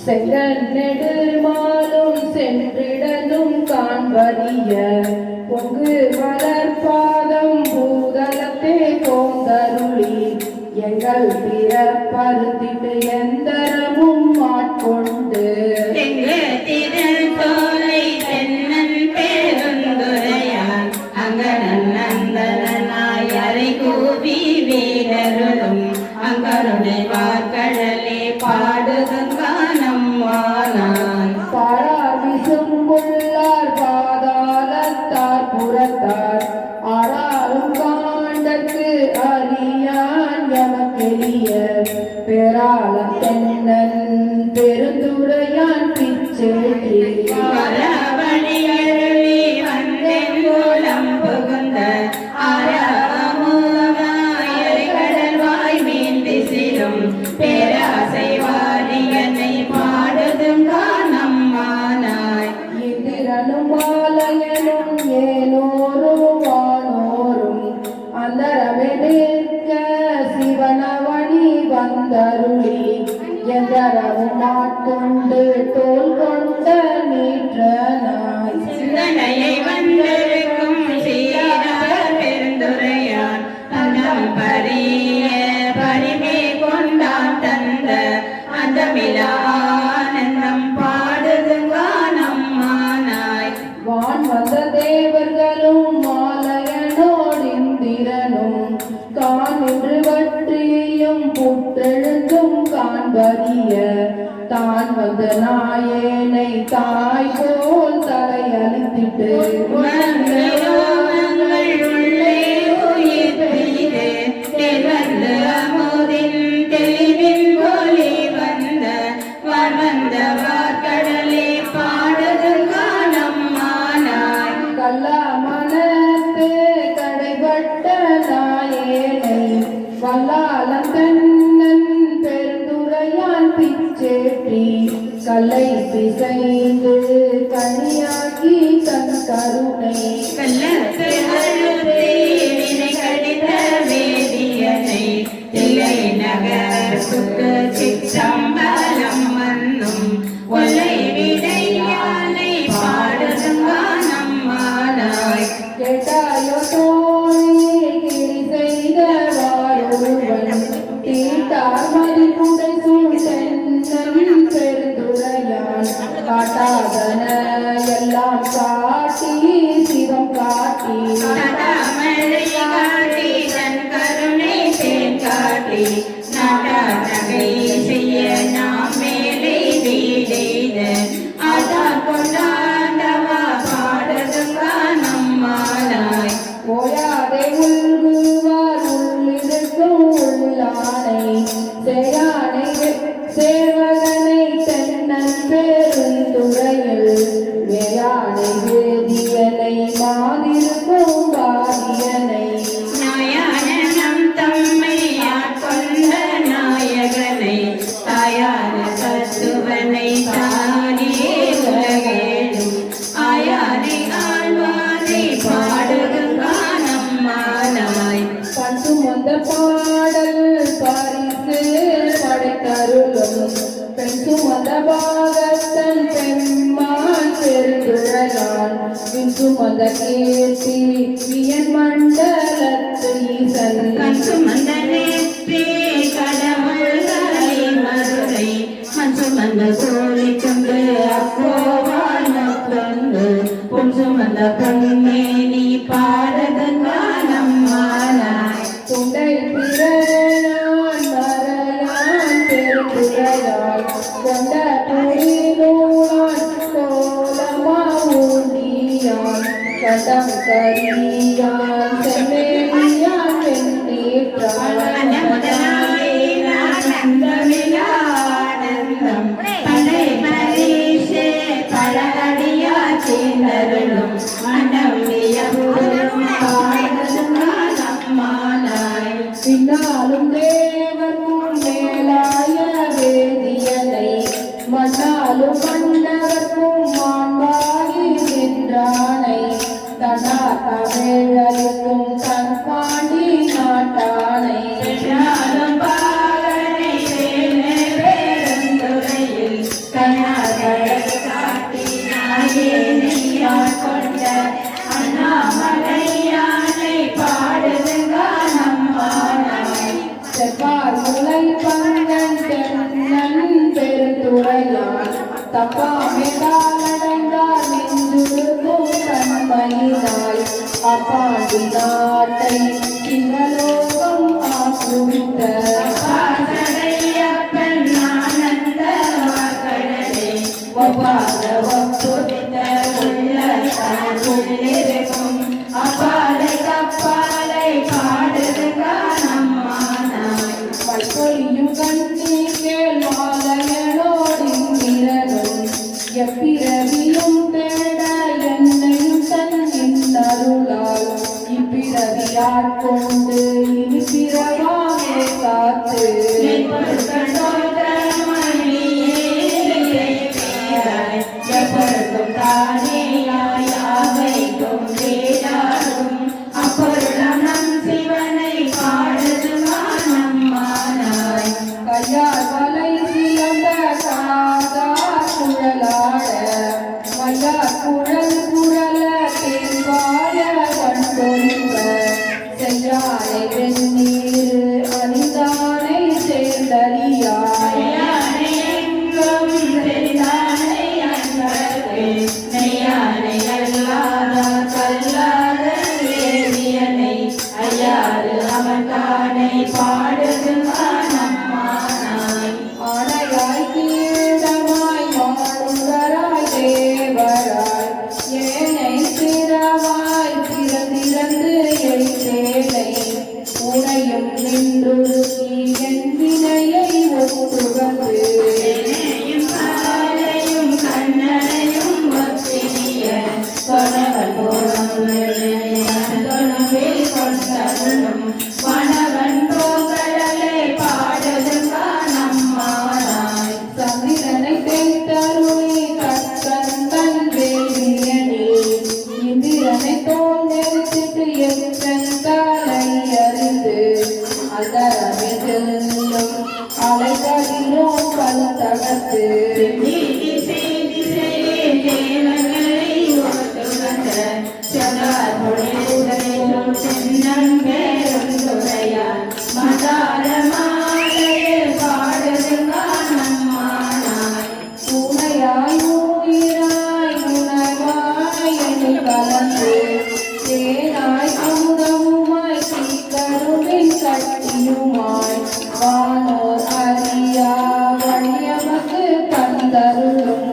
செங்கன் நெடுமாலும் சென்றிடலும் காண்பறிய பொங்கு மலர்பாதம் பூதலத்தே போந்தருளி எங்கள் பிறப்பருத்திட்டு எந்தரமும் ஆட்கொண்டு திருத்தோலை தென்னன் பெருந்துரையான் அங்கனன் நந்தனாய் அரை கூவி வீரருளும் அங்கருணை வார்கடலே பாடுதங்கானம் வானான் பாடார் விசும்புள்ளார் பாதாளத்தார் புறத்தார் ஆறாரும் காண்டற்கு அறியான் எமக்கெளிய பேராளன் தென்னன் பெருந்துரையான் பிச்சேற்றி வழியழுவி வந்தென் மூலம் புகுந்த கடல் வாய் மீண்டு சிறும் பேராசை வாரியனை பாடுதும் கானம் மானாய் இந்திரனும் மாலையனும் ஏனோரும் வானோரும் அந்தரமே நிற்க சிவனவனி வந்தருளி எந்தரவும் ஆட்கொண்டு தோல் கொண்ட நீற்றனாய் சிந்தனையை வந்திருக்கும் சீரார் பெருந்துரையான் தன்னம் பரிய பரிமே கொண்டான் தந்த அந்தமிலா ஆனந்தம் பாடுதும் கானம் மானாய் வான் வந்த தேவர்களும் மாலையனோடு இந்திரனும் காணின்று வற்றியும் புற்றெழுந்தும் காண்பறிய தான் வந்த நாயேனை தாய் போல் தலையளித்திட்டு உள்ளே உயிர் பெய்து தெல்வந்து அமுதின் தெளிவின் ஒளி வந்த வந்த வார்கடலே பாடுதும் கானம் மானாய் கல்லா மனத்து கடைபட்ட நாயேனை வல்லாளன் தென்னன் பெருந்துரையான் பிச்சேற்றி கல்லை பிசைந்து கனியாக்கி தன் கருணை கள்ளத்து அழுத்தே வினை கடித வேதியனை தில்லை நகர் சுக்கு சிற்றம்பலம் மன்னும் ஒல்லை விடையானை பாடுதும் கானம் மானாய் கேட்டாயோ தோழி கிளி செய்த வாழொருவன் தீட்டார் மதிப்புடை சூழ்ந்தென்னன் பெருந்துரையான் காட்டாதன எல்லாம் காட்டி சிவம் காட்டி மழை காட்டி தன் கருணை தேன் காட்டி நாடா நகை செய்ய நாம் மேலே வீடெய்த அதான் கொண்டாண்டவா பாடுதும் கானம் மானாய் ஓயாதே உள்குவார் உள்ளிருக்கும் உள்ளானை சேயானை சேவகனை தென்னன் பெருந்துறையில் வேயானை வேதியனை மாதிருக்கும் வாரியனை நாயானம் தம்மை ஆட்கொண்ட நாயகனை தாயான தத்துவனை தானே உலகேடும் ஆயானை ஆழ்வானை பாடுதும் கானம் மானாய் பண் சுமந்த பாடல் பரிசு படைத்தருளும் பெண் சுமந்த பாகத்தன் பெம்மான் பெருந்துரையான் பின் சுமந்த கீர்த்தி வியன் மண்டலத்து ஈசன் சுமந்த நேற்றே கடவுள்களை மதுரை மண் சுமந்த கோழி கொண்டு அக்கோவான கொண்டு பொன் சுமந்த பொன்மேனி பாடுதும் கானம் மானாய் துண்டை பிறையான் மறையான் பெருந்துரையான் கொண்ட புரிநூலான் கோலமா ஊண்டியான் கடம் கரியான் செம்மேலியான் வெண்ணீற்றான் ஆனந்தம் படை பரிசே பழகடியா சேர்ந்தருளும் மண்டம் பாடுதும் கானம் மானாய் பின்னாலும் தேவர்க்கும் மேலாய வேதியனை மண்ணாலும் மன்னவர்க்கும் மாண்பாகி நின்றானை தனா தமிழருக்கும் தன் பாண்டி நாட்டானை பாகனை வேலை பெருந்துரையில் கண்ணாகளை காட்டி நாயே நீயாள் கொண்ட அண்ணாமலையானை பாடுதுங்க நம்மானாய் செவ்வார் முலை பங்கன் தென்னன் பெருந்துரையான் தப்பாமே தாளடைந்தார் நெஞ்சுருக்கும் தன்மையினாய் அப்பாண்டி நாட்டை சிவலோகம் ஆக்குவித்த பாசடையப்பன் ஆனந்த வாக்கடலே ஒவ்வாத ஒப்புவித்த உள்ளத்தால் உள்ளிருக்கும் அப்பாலை கப்பாலை பாடுதுங்க நம்மானாய் மல்பொழியும் கண்ணி கேள் மாலையனோடிங்கிறனும் எப்பிறவியும் தேட என்னையும் தன்னின் அருளால் இப்பிறவியாட்கொண்டு இனி பிறவாமே காத்து எப்பொழுதும் தானேயாவைக்கும் வேடாடும் அப்பொருளம் நம் சிவனை பாடுதுமா நம்மானாய் கையால் வலை சிலம்ப காதா குழலாட மையார் குழல் குழல தேவாய கண்டொழிப்ப செய்யானை வெந்நீர் அணிந்தானை சேர்ந்தறியாய் எங்கும் தெரிந்தானை அன்பர்க்கு நெய்யானை அல்லாத கல்லாத வேதியனை ஐயாறு அவன்தானை பாடுதுமா நம்மானாய் ஆனையாய் கீழமாய் மானுடராய் தேவராய் ஏனை திறவாய் திறந்திறந்து எய்தேனை உனையும் நின்றுருகி என் வினையை ஒத்துகந்து என்னையும் காலையும் கண்ணனையும் ஒத்தினிய கொணவன் போனவில் கொண்டருளும் வனவன் போகடலே பாடுதுங்க நம்மானாய் சந்திரனை தேய்த்தருளி கற்கந்தன் வேலியனே இந்திரனை தோல் நெரிச்சிட்டு எத்தன் தலை அறிந்து அதரவை செல்லும் அலைகளிலோ பல்தகத்து நீதி செய்தி செய்ய தேவர்களை ஓட்டுவந்த செவ்வார் மொழிகளும் சென்னன் பேருந்துரையார் மதார மாலையில் பாடுதுங்க நம்மானாய் உனையாய் உயிராய் உணவாய் என்னை கலந்து தேனாய் அமுதமுமாய் தீக்கருவின் கட்டியுமாய் வானோர் அறியா வழியமக்கு தந்தருளும்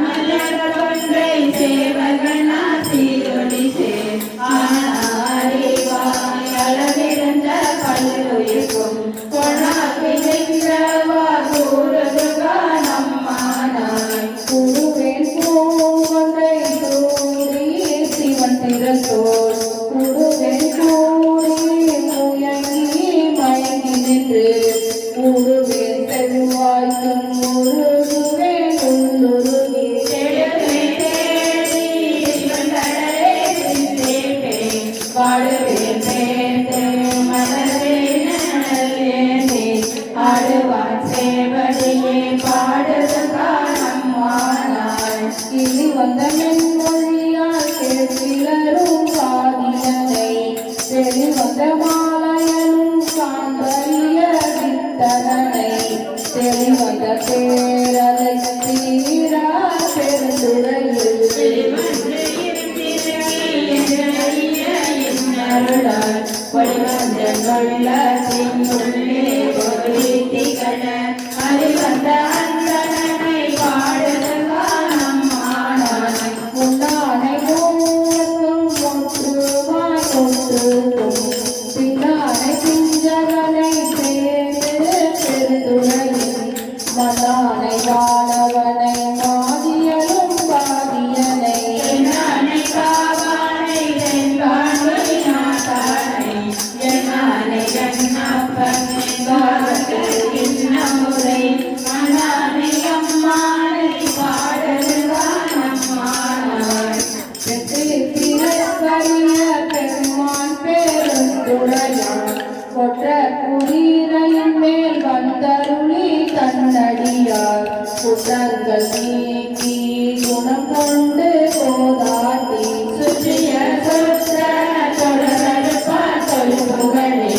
மலரொன்றை சேவகனா சீரொளி சேர் ஆனாரிவாய் அளவிருந்த பல்லுயிர்க்கும் கொணாவிழவா கூடுதுக நம்மானாய் குருவேன் பூங்கொன்றை சூடி சிவன் திறத்தோர் குருவேன் கூடி முயங்கி மயங்கி நின்று உருவேன் செல்வாய்க்கும் உருகுவேன் உள்ளுருகி தேடுவே தேடி சிவந்தடரே சிந்தேப்பே பாடுவேன் சேர்த்து மலரே நலவேந்தே ஆடுவான் சேவடியே பாடுதுக நம்மானாய் இனி வந்த மென்மொழியால் கேட்கிறரும் காதியனை வெளிவந்த மாலையனும் காண்பறிய வித்தகனை தெளிவந்த தேரலை தீரா பெருந்துறையில் வெளிவந்து அருளால் பொலிவந்தன் உள்ளத்தின் உள்ளே ஒரு திகழ அறிவந்த அந்தனை பாடுதுக நம்மானாய் சஞ்சலங்கள் நீக்கி குணம் கொண்டு போதாட்டி சுற்றிய சொற்ற தொடர்பார் சொல்புகளே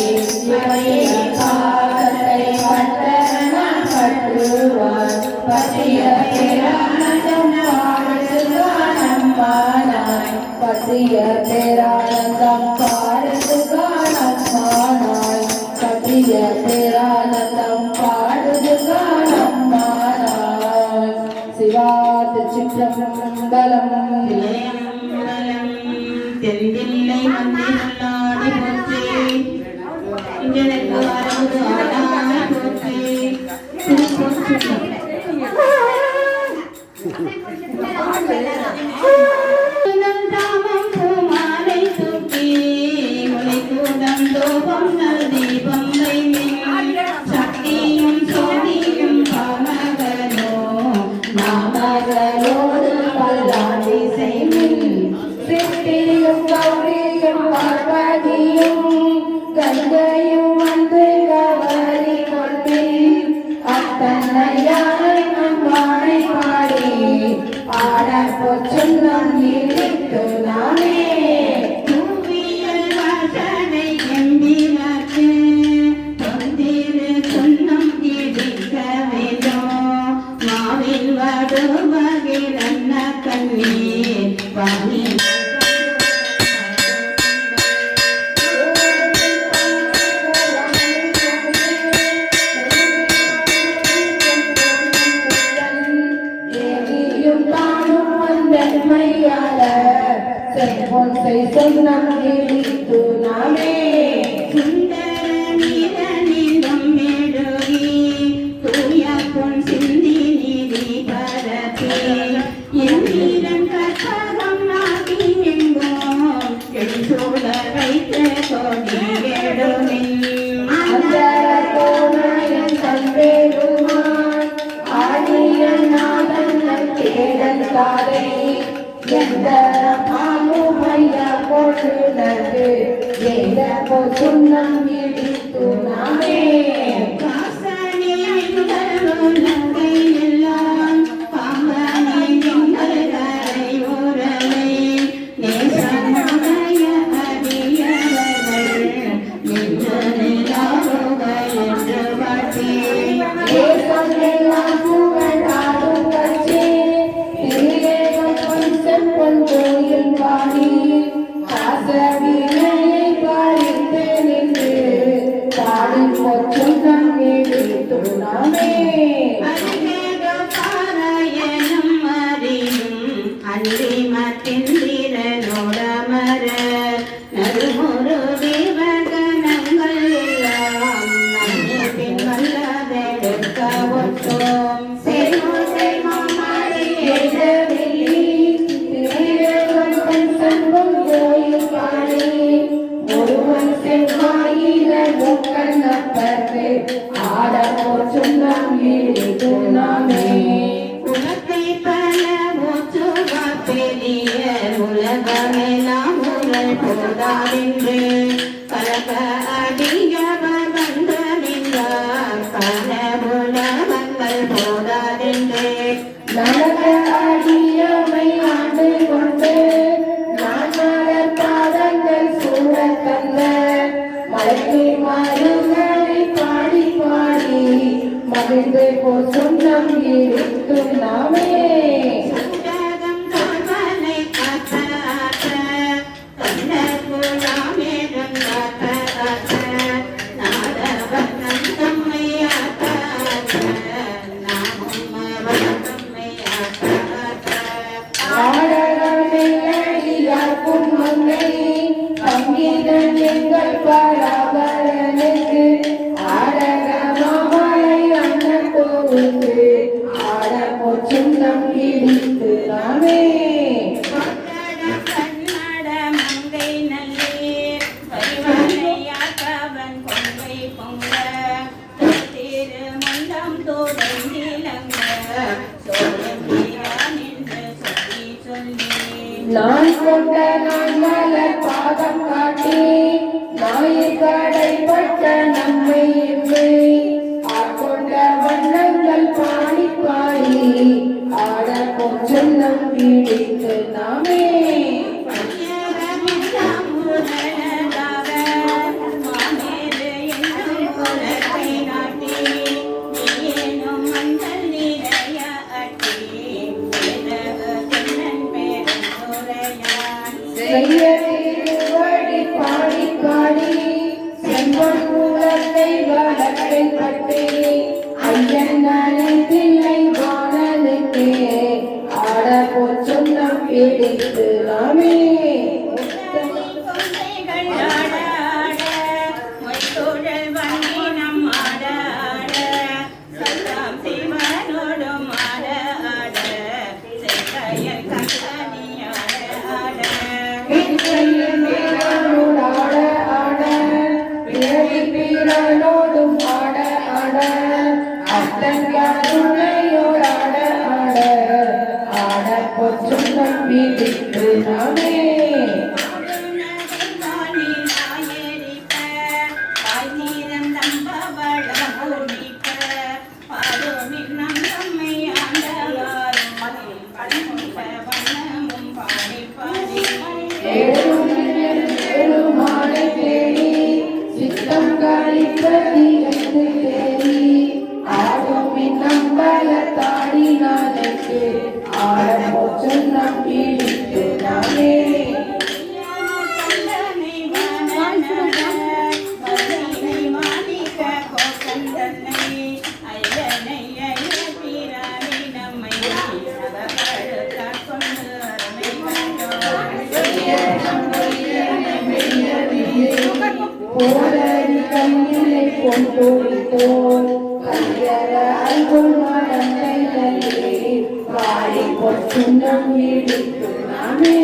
இவையே பாதத்தை பட்டணம் கட்டுவார் பற்றிய பேரானந்தம் பாடுகானம்மானாய் பற்றிய பேரானந்தம் பாடுகானம்மானாய் பற்றிய பேரானந்தம் பாடுகானம்மானாய் சிவா திருச்சிற்றம்பலம் தென்தில்லை மந்திரல்லாடி போற்றி இங்கனுக்கு வரவு ஆடாய் போற்றி தாமம் பூமாலை தூக்கி முளைக்கூடம் தோபம் நல் தீபம் சக்தியும் சோதியும் பாமகனோ நாமகளோடு பல்லாண்டி செய்மின் சித்தியும் கௌரியும் பார்வதியும் கங்கையும் வந்து கவரி கொள்மின் அத்தன்னையானை அம்பானை பாடி ஆடப் பொச்சுன்னம் இழித்து நாமே தூவியல் வாசனை எம்பினாக்கு தொந்திரு சொன்னம் இடிக்க வேண்டும் மாவில் வடுவகில் அன்ன கண்ணீர் வாணி சொன்னம் இழித்து நாமே சுந்தர நீரனிலும் மெழுகி தூய பொன் சிந்தி நீதி பரத்தி எந்திரன் கற்பகம் நாட்டி எங்கும் எழுசூழ வைத்த கொடி எடுமின் அந்தரத்தோனாயன் தன்பேருமான் ஆடியன் நாதன் தேடல் தாரை எந்தரமாமுமையா பொழுது எந்த பொசுன்னம் இடித்து நாமே வாசனே விந்தருலகை எல்லாம் பாம்பனை எங்கள் கரை உறவை நேசமுடைய அடியவர்கள் நின்று நிலாவுக என்று வாட்டி தேசம் எல்லாம் புகழாடும் கட்சி திரியேகம் பஞ்சம் பொன்கோயில் பாடி ஆசவினையை பாடித்து நின்று பாடி பொச்சுன்னம் இடித்து நாமே அதிகேக பாராயணம் அறியும் அன்றி மத்திந்திரனோடமர நறுமுறு விவகனங்கள் எல்லாம் நம்மை பின் வல்லதெடுக்க ஒட்டோம் செய்வோம் செய்வோம் எழுதவில்லி திரியேகம் பஞ்சம் பொன்கோயில் பாடி ஒருவன் செவ்வாயில முக்கண்ணப்பட்டு ஆட பொச்சுன்னம் இடித்து நாமே உலகை பல மூச்சுவா பெரிய உலகமெல்லாம் உங்கள் போதாதென்று பலக அடியவர் வந்து நின்றார் பல உலகங்கள் போதாதென்று நரக அடியமை ஆண்டு கொண்டு நான் மலர் பாதங்கள் சூழத் தந்த மலைக்கு மருகளை பாடி பாடி மகிழ்ந்து பொசுன்னம் இடித்து நாமே சுடகம் தோல்வனை காத்த ஆத்த கண்ணர் குழாமேடும் காத்த ஆத்த நாதவனம் தம்மை ஆத்த ஆத்த நாமும் அவன் தம்மை ஆத்த ஆத்த ஆடகமெல்லடியார்க்கும் மங்கை சங்கீதம் எங்கள் பராபரனுக்கு ஆடக மாமலை அன்னத்தோருக்கு ஆட பொச்சுன்னம் இடித்து நாமே கொட்டடம் கண்ணட மங்கை நல்லீர் பரிவானையாக்கவன் கொங்கை பொங்க திரு முண்டம் தோடைந்திலங்க சோழம் நின்று சொல்லி சொல்லி நான் கொண்ட நான் மலர் பாதம் காட்டி நாயிற்கடைப்பட்ட நம்மை இம்மை ஆட்கொண்ட வண்ணங்கள் பாடி பாடி சொன்னம் பிடித்து நாமே பாடி பாடி செம்பன் குலத்தை வளர்த்தை பட்டே ஐயன் பிள்ளை வானலுக்கே ஆட சொன்னம் பிடித்து நாமே ோடும் ஆட ஆட அத்தங்காயோட ஆட ஆட ஆட சொன்னம் பிடித்து நாமே சொன்னம் பிடித்து நாமே போரடி கண்ணிலை கொண்டோடித்தோம் கல்யர அல்குள் மடந்தை நல்லே பாடி சொன்னம் பிடித்து நாமே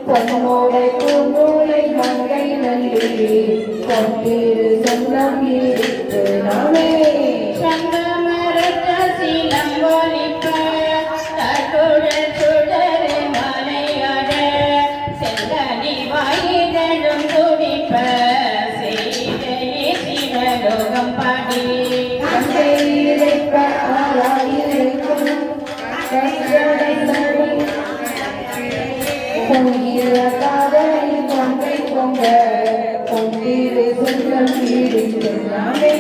பொன்னோடை பூநூலை மங்கை நல்லி பொன்னிரு சொன்னம் பிடித்து நாமே பொன்னிரு சொன்னம் பிடித்து நாமே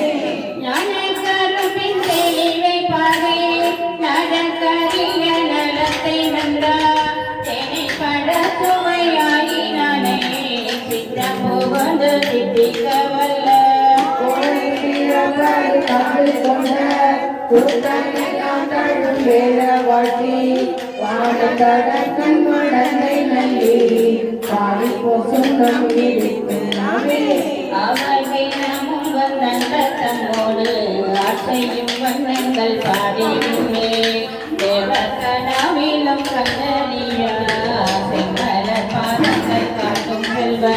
வாழ்த்தி வாடகடன் மடந்தை நல்லி பாடி சொன்னம் பிடித்து நாமே அவர்கினமும் வந்தோடு ஆசையும் வண்ணங்கள் பாடியுமே தேவக்கனாவிலும் கண்ணனியா செம்மல பாதங்கள் காட்டும் செல்வ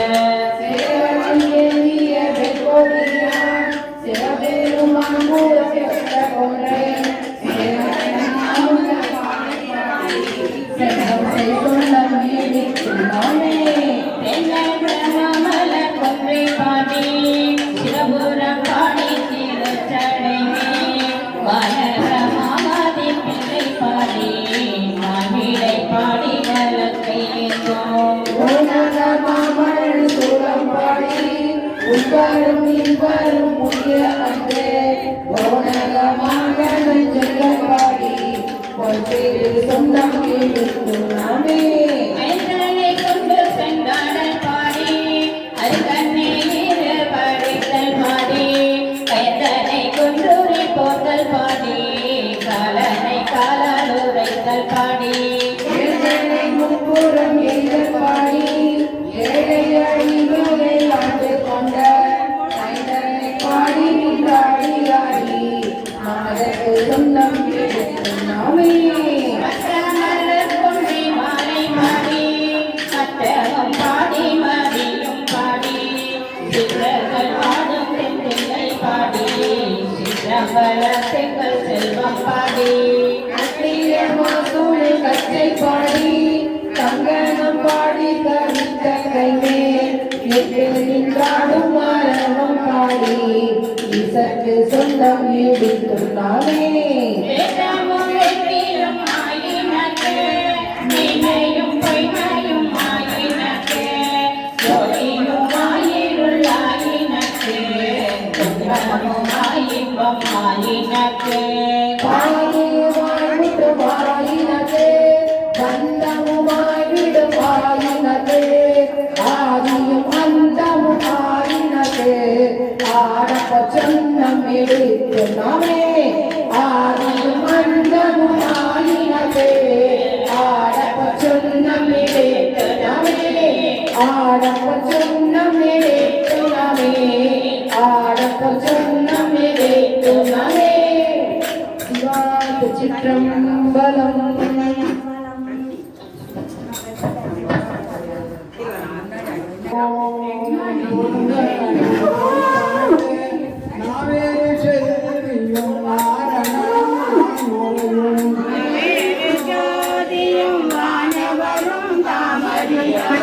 வரும் புதிய அன்று ஓனகமாக பாடி சொன்னம் பிடித்து நாமே கொண்டு சென்றாடல் பாடி அருகண்ணீர் படித்தல் பாடி கைதனை கொன்றூரி போத்தல் பாடி காலனை காலால் உரைத்தல் பாடி முப்புறம் எய்தல் பாடி ஏழை அழிவுகளை ஆண்டு கொண்ட பாடி ஆடி ஆடி அதற்கு சொன்னம் பிடித்து நாமே மாலை பாடி மற்றவம் பாடி மதியும் பாடி தேவர்கள் வாழும் தென்தில்லை பாடி சிற்றம்பல செங்கல் செல்வம் பாடி சூழல் கச்சை பாடி கங்கணம் பாடி கவித்த கைமேல் எட்டு நின்றாடும் மரமும் பாடி இசைக்கு சொந்தம் ஈடுத்துள்ளாமே வேதமும் வெற்றியும் ஆயினக்கு மெய்மையும் பொய்மையும் ஆயினக்கு ஜோதியும் ஆயிருள் ஆயினக்கு துன்பமும் ஆயின்பம் ஆயினக்கு வாயினது பந்தமுமாய் விடும் வாயினது ஆதியும் அந்தமும் ஆயினது ஆடப்ப சொன்னம் எடுத்து நாமே ஆதியும் அந்தமும் ஆயினது ஆடப்ப சொன்னம் எடுத்து நாமே ஆடப்ப சொன்னம் எடுத்து நாமே ஆடப்ப சொன்னம் எடுத்து நாமே சிற்றம்பலம் ஜோதியும் வானவரும் தாமரியும்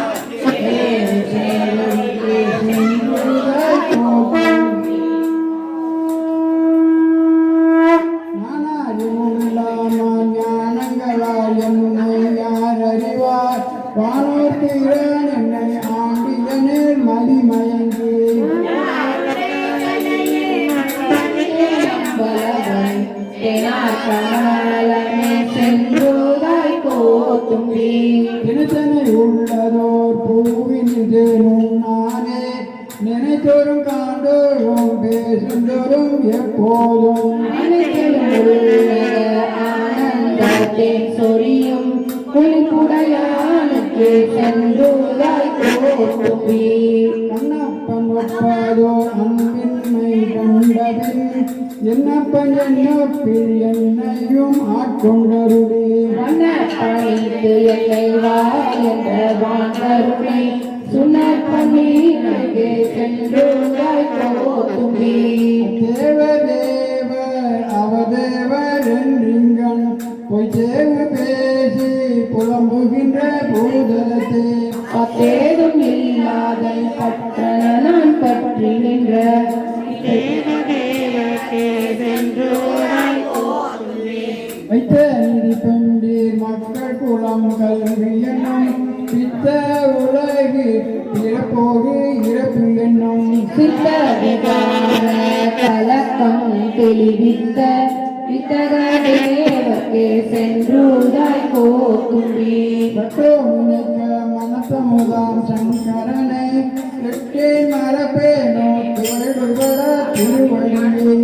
உள்ளதோர் பூவினிதேனும் நானே நினைத்தோறும் காண்டோறும் பேசுந்தோறும் எப்போதும் ஆனந்தத்தின் சொரியும் குளிப்புடையானுக்கு சென்றுதாய் கோத்தும்பி கண்ணப்பன் ஒப்பாதோ அன்பின்மை கண்டபின் என்னப்பன் என்னப்பில் என்னையும் ஆட்கொண்டருளே பணித்து என்னை வா என்ற வாங்கருளை சுனப்பணிக்கு சென்றுதாய் கோத்தும்பி தேவதேவர் அவதேவர் என்றிங்கன் பொய் தேவு பேசி புலம்புகின்ற பூதலத்தே பத்தேதும் இல்லாத பற்றன நான் பற்றி நின்ற வைத்த நீதி பெண்டீர் மக்கள் குலம் கல்வி என்னும் பித்த உலகு பிறப்போடு இறப்பு என்னும் சித்த விகார கலக்கம் தெளிவித்த வித்தக தேவர்க்கே சென்றுதாய் கோத்தும்பி பட்டோ நினைக்க மனத்தமுதாம் சங்கரனை கெட்டேன் மரப்பேனோ தேடுபட திருவழியே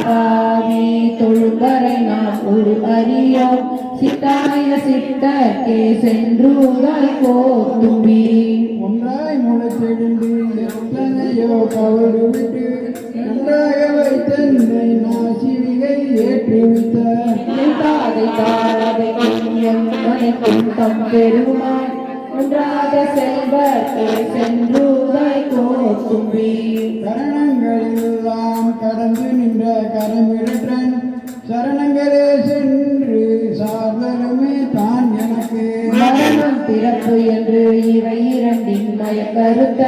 பாவி தொழுவரை நாம் ஒரு அறியோம் சித்தாய சித்தர்க்கே சென்றுதாய் கோத்தும்பி ஒன்றாய் முளைத்தெழுந்து எத்தனையோ கவடு விட்டு நன்றாக வைத்தன்னை நாசிவிகை ஏற்றுவித்த தாதை தாதை தம் பெருமான் ஒன்றாக செல்வர்க்கே சென்றுதாய் கோத்தும்பி கரணங்களெல்லாம் கடந்து நின்ற கரமிரற்றன் சரணங்களே சென்று சார்ந்தலுமே தான் எனக்கு மரணம் பிறப்பு என்று இவை இரண்டின் மயக்கருத்த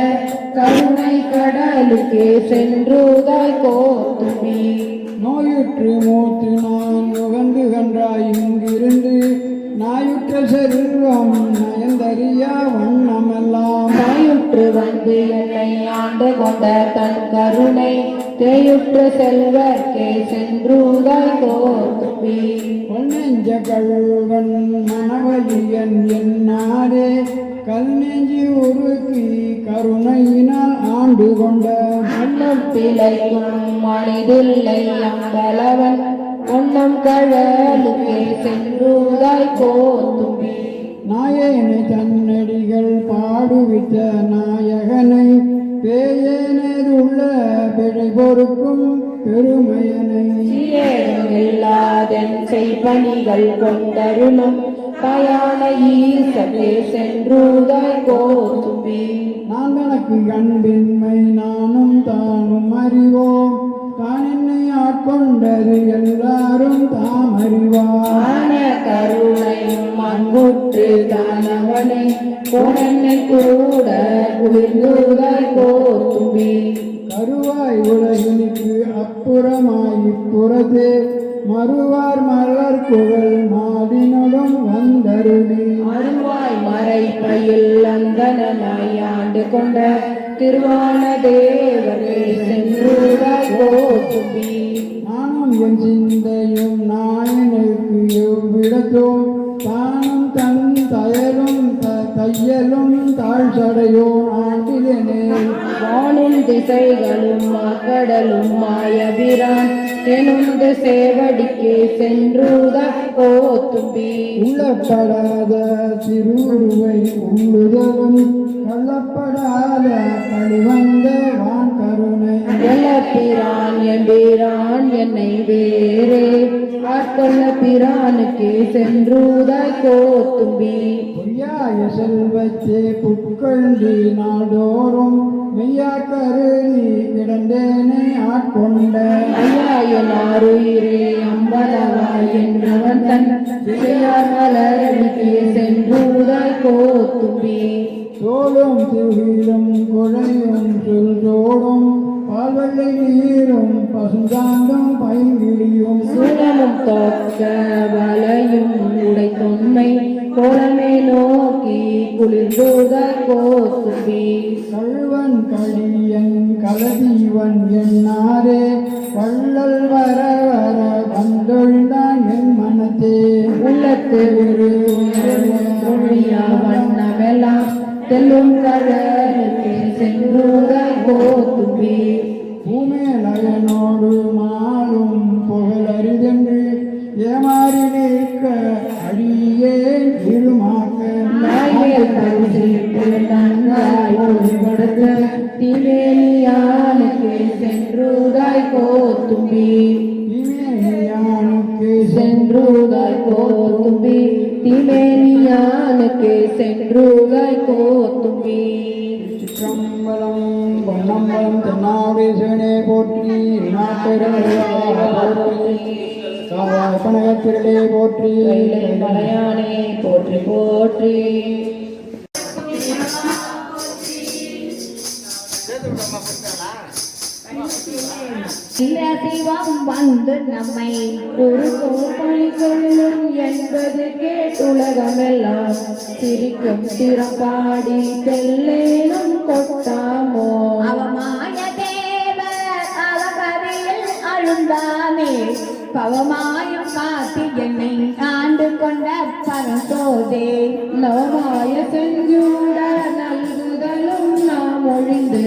கருணை கடலுக்கே சென்றுதாய் கோத்தும்பி நோயுற்று மூத்து நான் உகந்து கன்றாய் இங்கிருந்து நாயுற்ற செல்வம் நயந்தறியா வண்ணமெல்லாம் தாயுற்று வந்து என்னை ஆண்டு கொண்ட தன் கருணை தேயுற்ற செல்வர்க்கே சென்றுதாய் கோத்தும்பி பொன்னெஞ்ச கழுவன் மனவழியன் என்னாரே கல் நெஞ்சி உருக்கி கருணையினால் ஆண்டு கொண்ட மன்னம் பிழைக்கும் மனிதில்லை அம்பலவன் ஒன்னம் கழலுக்கே சென்றுதாய் கோத்தும்பி நாயேனை தன்னடிகள் பாடுவித்த நாயகனை பேயேனேதுள்ள பிழை பொறுக்கும் பெருமையனை இல்லாதன் செய்பணிகள் கொண்டருளும் தாயான ஈசனே சென்றுதாய் கோத்தும்பி. நான் தனக்கு அன்பின்மை நானும் தானும் அறிவோம். தான் என்னை ஆட்கொண்டது எல்லாரும் தாம் அறிவார். ஆன கருணையும் அன்புற்று தானவனை கோணனை கூட குளிர்ந்துதாய் கோத்தும்பி. கருவாய் உலகினுக்கு அப்புறமாய் இப்புறத்தே மறுவார் மலர் குழல் மாதினுடன் வந்தருளி. அருவாய் மறை பயில் அந்தனாய் ஆண்டு கொண்ட திருவான தேவரே சென்றுதாய் கோத்தும்பி. நானும் என் சிந்தையும் நாயனுக்கு எவ்விடத்தும் தானும் தன் தயலும் தையலும் தாழ்சடையோ ஆண்டிலே. வானும் திசைகளும் மாக்கடலும் மாயபிரான் தெனுந்த சேவடிக்கு சென்றுதாய் கோத்தும்பி. உள்ளப்படாத திருவுருவை உள்ளுதலும் கள்ளப்படாத கழிவந்த வான் கருணை. பிரான் எம்பிரான் என்னை வேறே ஆட்கொள்ள பிரானுக்கு சென்றுதாய் கோத்தும்பி. பொய்யாய செல்வத்தே புட்கொண்டி நாடோறும் மெய்யா கருதி கிடந்தேனே ஆட்கொண்ட. ஐயாயனாருயிரே அம்பலவாய் என்றவன் தன் திசையார் மலரடிக்கு சென்றுதாய் கோத்தும்பி. தோளும் திருவிலும் குழையும் சொல்தோடும் பால்வெள்ளை நீரும் பசுந்தாண்டும் பைங்கிழியும். சூழலும் தோற்க வலையும் உடை தொன்மை கோலமே நோக்கி குளிர்ந்துதாய் கோத்தும்பி. கள்வன் களியன் கலதீவன் என்னாரே வள்ளல் வர வர வந்தொழிந்தான் என் மனத்தே. உள்ளத்து ஒழியா வண்ணமெல்லாம் தெல்லும் கடலுக்கு சென்றுதாய் கோத்தும்பி. பூமேலயனோடு மாலும் புகழறிதென்று ஏமாறி நிற்க அடியேன் இருமாக்க. நாயர் தரிசித்து நன்றாய் ஒளிபடுத்த திவேலியானுக்கு சென்றுதாய் கோத்தும்பி. இமேனியானுக்கு சென்றுதாய் கோத்தும்பி. திவேலியானுக்கு சென்றுதாய் கோத்தும்பி. சிற்றம்பலம் பொன்னம்பலம் தென்னாவேசனே போற்றி. பனகத்திரளே போற்றி. மலையானே போற்றி போற்றி. சிவம் வந்து நம்மை ஒரு கோப்பனை கொள்ளும் என்பது கேட்டுலகமெல்லாம் சிரிக்கும் திறப்பாடி தெல்லேனும் கொட்டாமோ. அவமாய தேவர் அவகரையில் அழுந்தாமே பவமாயம் காத்தி என்னை ஆண்டு கொண்ட பரந்தோதே. நவமாய செஞ்சூட நல்குதலும் நாம் ஒழிந்து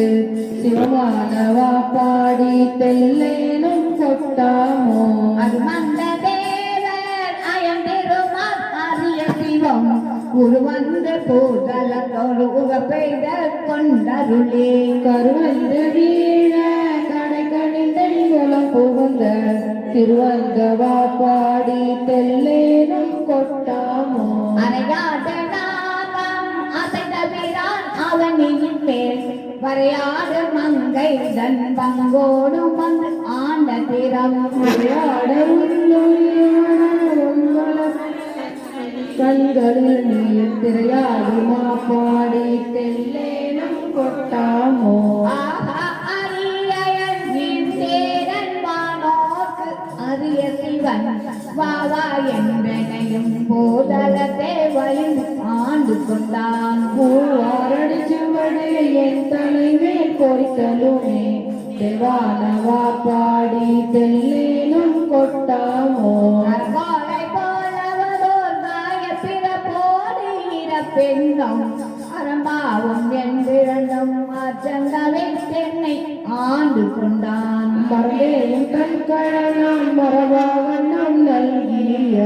சிவமானவா பாடி தெல்லேனும் கொட்டாமோ. அருமந்த தேவர் அயம் திருமால் அரிய சிவம் உருவந்த பூதலத்தோடு உகப்பெய்த கொண்டருளே. கருவந்த வீழ கடை கணிந்தெங்குலம் புகுந்த திருவந்தவா பாடி தெல்லேனும் கொட்டாமோ. அரையாத நாகம் அசைந்த வீரான் அவனின் மேல் வரையாடு மங்கை தன் பங்கோடு வந்து ஆண்ட திறம் கண்களில் நீர் திரையாடி மாப்பாடி தெல்லேனும் கொட்டாமோ. அரிய சிவன் வாவா என்பனையும் போதலத்தை வலிந்து ஆண்டு கொண்டான். பூவாரடி சுவடு என் தலைவேல் பொறித்தலுமே தேவானவா பாடி தெல்லேனும் கொட்டாமோ. அர்வாளை போலவதோர் நாய பிறப்போடு இறப்பெண்ணும் அறம்பாவும் என்றிரண்டும் அச்சங்கவே தென்னை ஆண்டு கொண்டான். மறந்தேயும் கண்கழனாம் மரபாவண்ணம் நல்கிய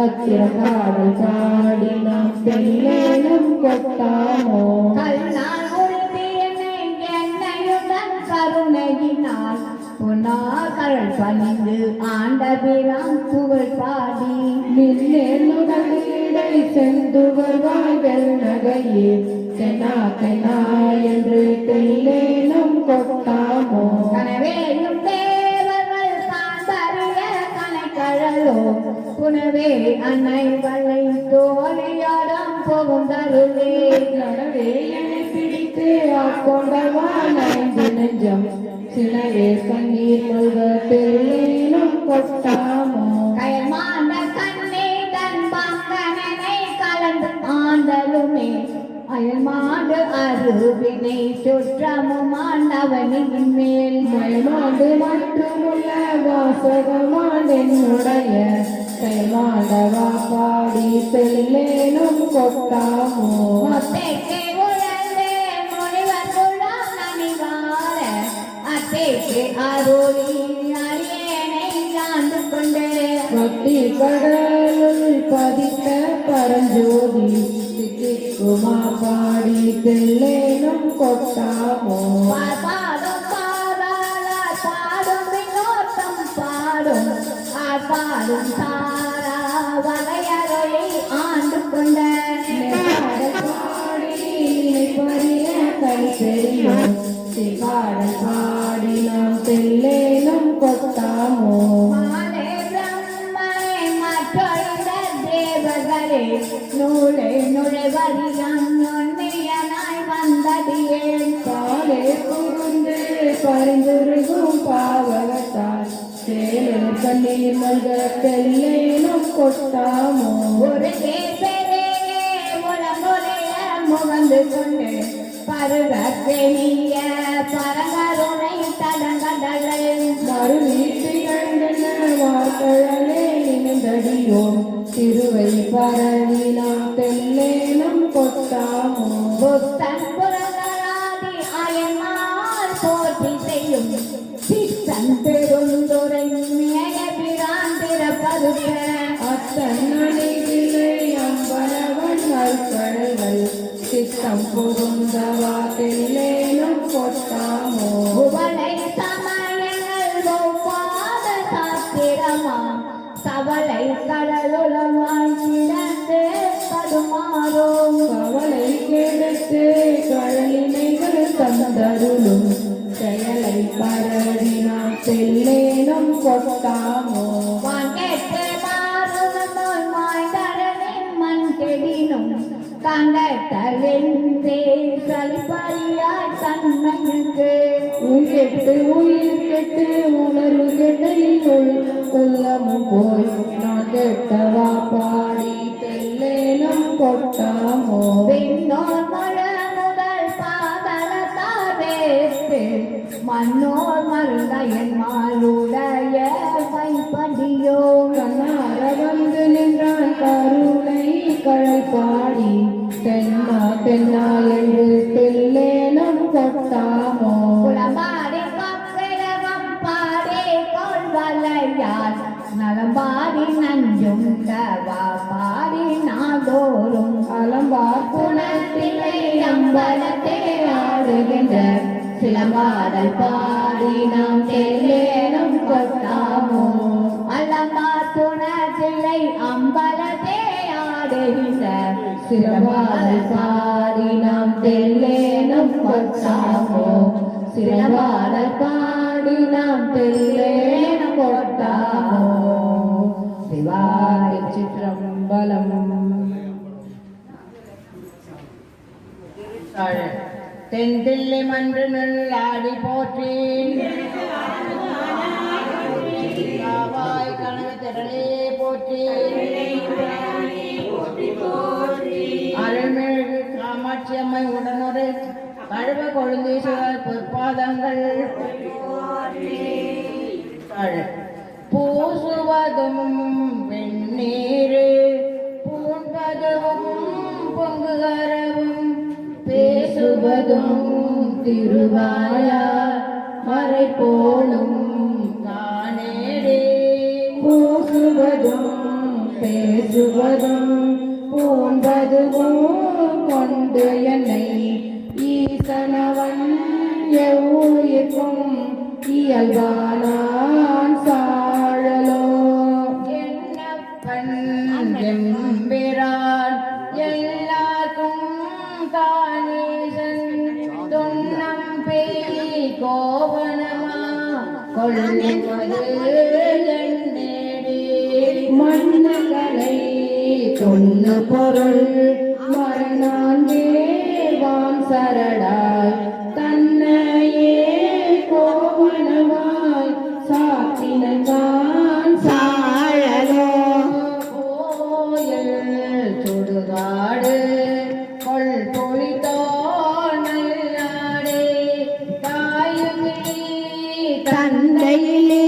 அத்திரகாடல் பாடி நாம் தெல்லேனும் கொட்டாமோ. கல்நாள் உறுதி என்னையுடன் கருணையினால் பொன்னார்கள் பணிந்து ஆண்ட பிரான் புகழ் பாடி மின்னேனுடனீடை செந்துவர் வாழ்கள் நகையே தெனா தெனா என்று தெல்லேனும் கொட்டாமோ கனவேயும் தேவர்கள் காண்பறிய கனைக்கழலோ புனவே அன்னை வள்ளை தோழியாடம் புகுந்தருளே கனவே என்னை பிடித்து ஆட்கொண்டவான் ஐந்து நெஞ்சம் சினவே கண்ணீர் மல்க தெல்லேனும் கொட்டாமோ கயமாண்ட கண்ணே தன் பங்கனனை கலந்து ஆண்டலுமே அயல்மாண்டு அருவினை சுற்றமும் ஆண்டவனின் மேல் மயமாண்டு மட்டுமுள்ள வாசகமாண்டென்னுடைய கைமாண்டவா பாடி தெல்லேனும் கொட்டாமோ மொத்தைக்கு உழந்தே முனிவர் குலம் நனிவார அத்தைக்கு அருளி அரியணை ஆண்டு கொண்டே பக்தி கடலுள் பதித்த பரஞ்சோதி சித்திக்குமா பாடி தெல்லேனும் கொட்டாமோ பாடும் பாடாளர் பாடும் வினோத்தம் பாடும் பாடும் தாரா வகையருளை ஆண்டு கொண்ட பாடல் பாடி பரிய கை தெரியும் பாடல் பாடி நாம் தெல்லேனும் கொட்டாமோ மாலே பிரம்மனே மற்றொழிந்த தேவர்களே நூலே நுழைவரியம் நுண்ணியனாய் வந்தடியேன் காலே புகுந்து பரிந்துருகும் பாவகத்தால் சேலே கண்ணீர் மல்க தெல்லேனும் கொட்டாமோ ஒரு கேசரே உலமுறைய முகந்து கொண்டு பருவத்தெனிய பரகருணை தடங்கடலை மறுவீட்டிகழ்ந்தன வார்கழலே நினைந்தடியோம் திருவை பரவி நாம் தெல்லேனும் கொட்டாமோ புத்தன் புறங்களாதி அயன்மார் போற்றி செய்யும் சித்தன் பெருந்துரை மேய பிரான் பிறப்பருக்க அத்தன்னணிகளை அம்பலவன் நற்கடல்கள் சித்தம் புகுந்தவா தெல்லேனும் கொட்டாமோ புவளை சமயங்கள் ஒவ்வாத சாத்திரமா சவளை கடலுளமாய் கிடந்து படுமாறும் கவலை கெடுத்து கழலினைகள் தந்தருளும் செயலை பரவி நாம் தெல்லேனும் கொட்டாமோ வாங்கெட்டு மாறும் நோய் மாய்தரனின் மண் கெடினும் கண்டத்தறிந்தே சலிப்பறியாய் தன்மையுக்கு உயிர்கெட்டு உயிர் கெட்டு உணர்வு கெட்டையுள் உள்ளமும் போய் நான் கெட்டவா பாடி தெல்லேனும் கொட்டாமோ விண்ணோர் மழ முதல் பாதலத்தார் வேத்து மண்ணோர் மருந்தையன் மாலுடைய கைப்படியோ கண்ணார வந்து நின்றான் கருணை கழல் பாடி தென்னா தென்னா என்று தெல்லேனும் கொட்டாமோ குளம்பாடி கப்பிரகம் பாடி கொள்வலையார் நலம்பாடி நஞ்சும் தவா பாடி நாடோறும் அலம்பார் புனத்திலே அம்பலத்தே ஆடுகின்ற சிலம்பாடல் பாடி நாம் தெல்லேனும் கொட்டாமோ அலம்பார் புனத்திலே அம்பலத்தே ஆடுகின்ற சிலம்பாடல் பாடி நாம் தெல்லேனும் கொட்டாமோ சிலம்பாடல் பாடி நாம் தெல்லேனும் கொட்டாமோ சிவாய சிற்றம்பலம் தென்தில்லை மன்று நல்லாடி போற்றி காவாய் கனக திரளே போற்றி அருள்மிகு காமாட்சி அம்மை உடனுரை கழுவ கொழுந்தீஸ்வரர் பொற்பாதங்கள் பூசுவதும் வெண்ணீரு பூண்பதும் பொங்குகரவும் பேசுவதும் திருவாயார் மறை போலும் காணேடே பூசுவதும் பேசுவதும் பூண்டதும் கொண்டு என்னை ஈசனவன் எவ்வுயிர்க்கும் இயல்பானான் சாழலோ என்னப்பன் எம்பிரான் எல்லாருக்கும் காணேசன் தொன்னம் பேய் கோவணமா கொள்ளுவது எண்ணேடி மன்னகளை சொன்ன பொருள் மறுநான்கே வான் சரடாய் தன்னையே கோவணமாய் சாத்தினான் சாழலோ கோயில் சுடுகாடு கொள் பொழித்தோன் நல்லாடே தாயுமிழி தந்தையிலே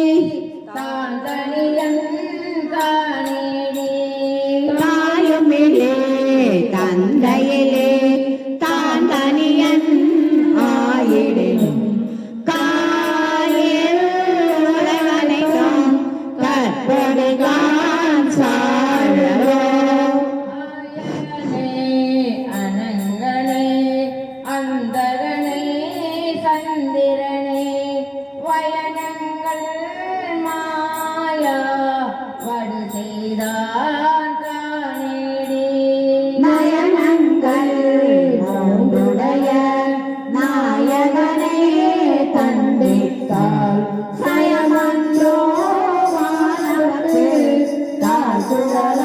தான் தனியன் காணேடி தாயுமிலே தந்தையிலே தான் தனியன் ஆயிடினும் காயில் உலகனைக்கும் கற்பனைகான் சாழலோ ஆயனே அனங்கனே அந்தரனே சந்திரனே வயனங்கள் மாயா வடு செய்தான் காணேடி நயனங்கள் மூன்றுடைய நாயகனே தண்டித்தால் சயமன்றோ வானவர்க்கு தாழ்குழலாய்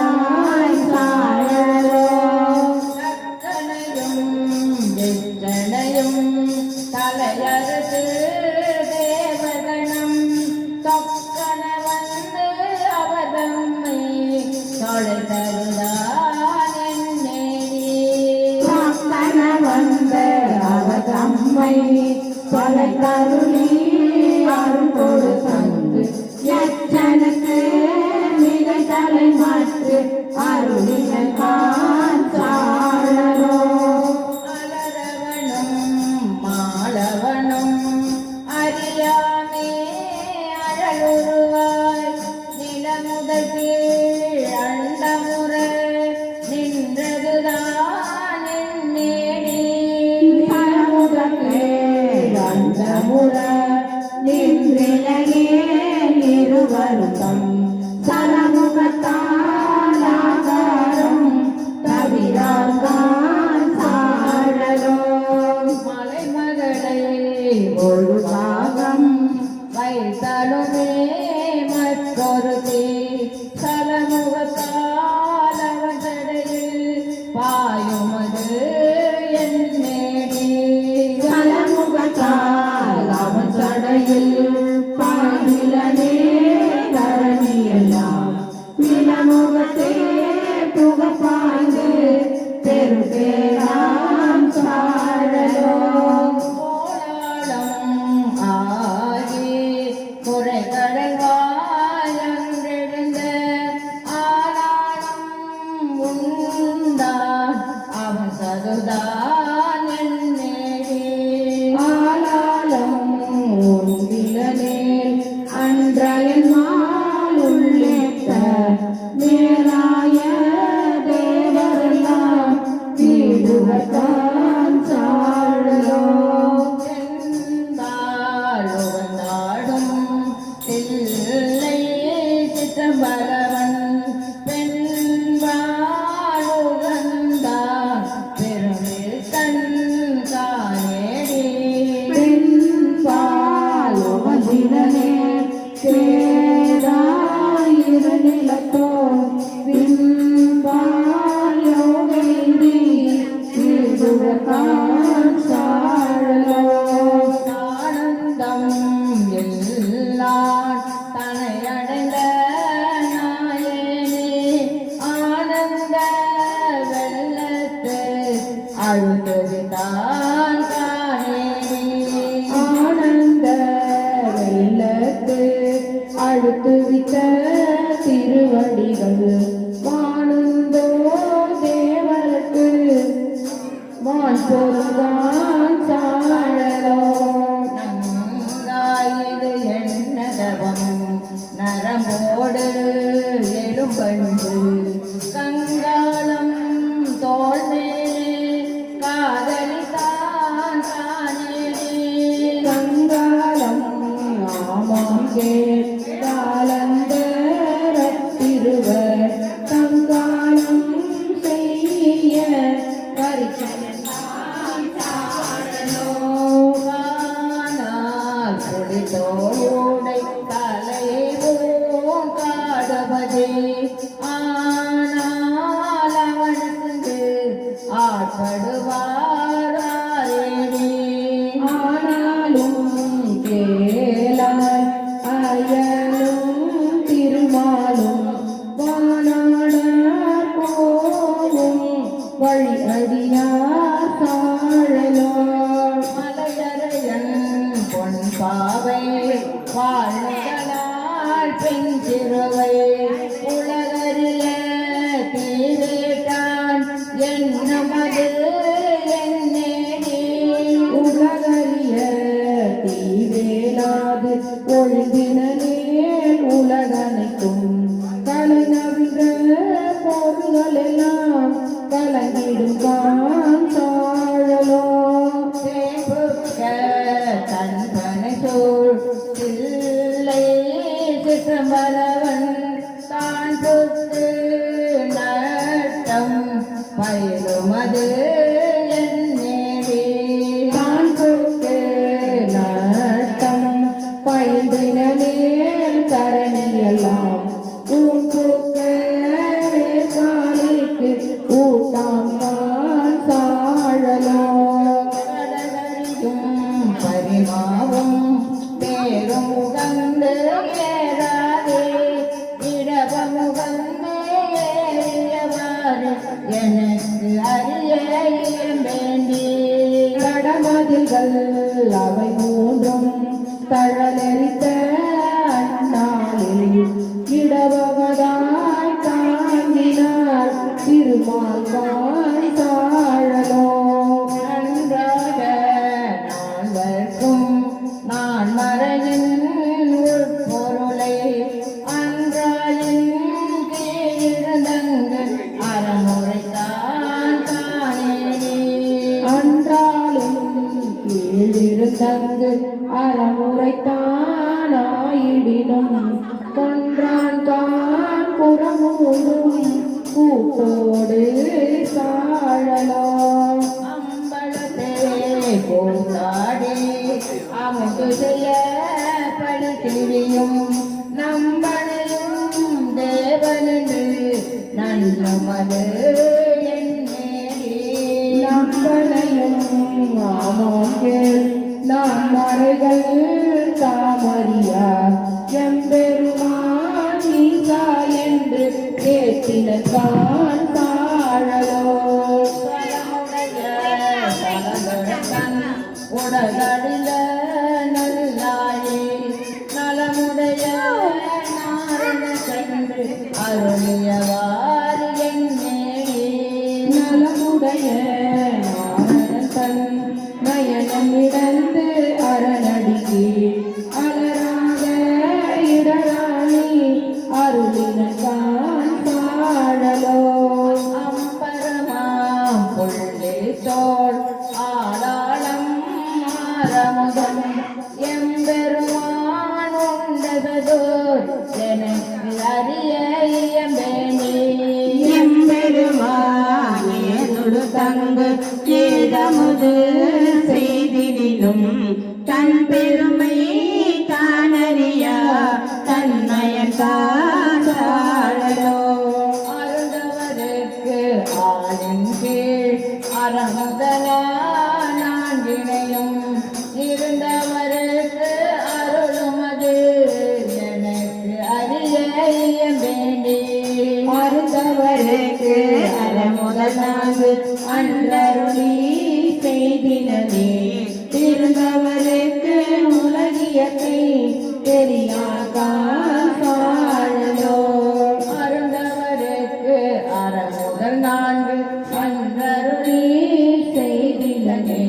சாழலோ சக்கனையும் வெற்றனையும் தலையறுத்து தேவகணம் சொக்கன வந்து அவதம்மை தொலை தருதான் என்னேடி சொக்கன வந்த அவர் தம்மை தொலை கருளி அருள் கொடு தந்து எச்சனுக்கு மிகை தலை மாற்று அருளினான் சாழலோ அலரவனும் மாலவனும் அறியாமே அழலுருவாய் நிலமுதல் கீழ் அண்டமுற நின்றதுதான் என்னேடி பரமுதற்கே அந்தமுற நின்றிலையே நிறுவருத்தம் சலமுகத்தால் ஆகாரம் தவிரான் சாழலோ மலைமகளை ஒரு பாகம் வைத்தலுமே மற்றொரு சலமுகத்தால் அவசடையில் பாயுமது என்னேடி சலமுகத்தால் அவன் சடையில் பாடிலனே தரணியெல்லாம் நிலமுகத்தே புகப்பாய்ந்து பெருபேராம் சாழலோ கோலாலம் ஆகி குறைகடல் வாயன்றெழுந்த ஆனாலும் உண்டான் அவன் சதுதான் என்னேடி ஆலாலம் உண்டிலனேல் அன்றையன்மால் உள்ளிட்ட மேலாய தேவரெல்லாம் வீடுவத்தான் சாழலோ செந்தாழுவந்தாடும் தில்லை சிற்றம்பலவன் பெண்பாழுகந்தான் பெருமில் தன் காணேடி பெண்பால் உமதினே சேராயிரு நிலத்தோ பின்பால் யோகைந்தி வீடுவத்தான் சாழலோ ஆனந்தம் எல்லாம் தனையடைந்த நாயனே ஆனந்த வெள்ளத்து அழுதுதான் காணேடி ஆனந்த வெள்ளத்து அழுத்துவித்த திருவடிகள் வானுந்தோ தேவருக்கு வான் பொருள்தான் சாழலோ நங்காயிரு எண்ணதவம் நரம்போடு எலும்பன்று கங்காளம் தோல் மேலே காதலித்தான் காணேடி கங்காளம் காலந்தரத்திருவர் தங்காலம் செய்ய காணால் குடிதோடை தலைவோம் காடுவதே ஆனால் அவனுக்கு ஆட்படுவாரேடி ஆனாலும் கேளாய் அயலும் திருமாலும் வானாட போகும் வழி அறியா சாழலோ மலையரையன் பொன் பாவை வாழ்களால் பெண் சிறுவை உலகறிய தீரேட்டான் என்னமது என்னேடி உலகறிய தீவேலாது ஒழுங்கினேல் உலகனைக்கும் கலைநவின்ற பொருள்களெல்லாம் கலங்கிடும் கான் சாழலோ சேப்புக்க தன்பனை சோழ் தில்லை சிற்றம்பலவன் தான் புத்து நட்டம் பயிலுமது என்னேடி தான் புத்து நட்டம் பயின்றினேல் தரணியெல்லாம் காலிக்கு ஊட்டாம் தான் சாழலோ கடகழியும் பரிமாவும் பேரும் உகந்து ஏறாதே இடபமுகந்து ஏறியவாறு எனக்கு அறிய வேண்டி கடமதில்கள் அவை மூன்றும் தழலெரித்த அந்நாளில் இடவகதாய் தாங்கினார் திருமால் காய் சாழலோ நன்றாக நால்வர்க்கும் நான் மறையின் உட்பொருளை அன்றாயின் கீழிருந்தங்கு அறமுறைத்தான் காணேடி அன்றாலும் கீழிருந்தங்கு அறமுறைத்தான் ஆயிடினும் கொன்றான் தான் புறமூடும் கூட்டோடு சாழலோ அம்பலத்தே கூத்தாடி அமுது செய்ய படித்திரியும் நம்பனையும் தேவனென்று நன்றுமது என்னேடி நம்பனையும் ஆமோங்கே நான் மறைகள் தாமறியா எம்பெருமான் ஈசா என்று கேட்டினத்தான் தாழலோ உடகடில நல்லாயே நலமுடைய நாரண சென்று அருளியவாறு என்னேடி நலமுடைய நாரணன் நயனமிடந்து அரணடிக்கு அலராக இடராணி அருளினத்தான் சாழலோ அம்பரமாம் புள்ளி தோள் ஆளாளம் ஆரமுதம் எம்பெருமான் உண்டதோர் எனக்கு அறிய இயம்பேனே எம்பெருமானே தங்கு ஏதமுது செய்திடிலும் தன் பெருமை தானறியா தன்மயன் தாழலோ அருந்தவருக்கு ஆளின் கீழ் அறமுதலா நான்கினையும் இருந்தவருக்கு அருளுமது எனக்கு அறிய இயம்பேனே அருந்தவருக்கு அறமுதல் நான்கு அன்றருளி செய்தினே திருந்தவருக்கு உலகியத்தை தெரியாதான் சாழலோ அருந்தவருக்கு அறமுதல் நான்கு அன்றருளி செய்தினே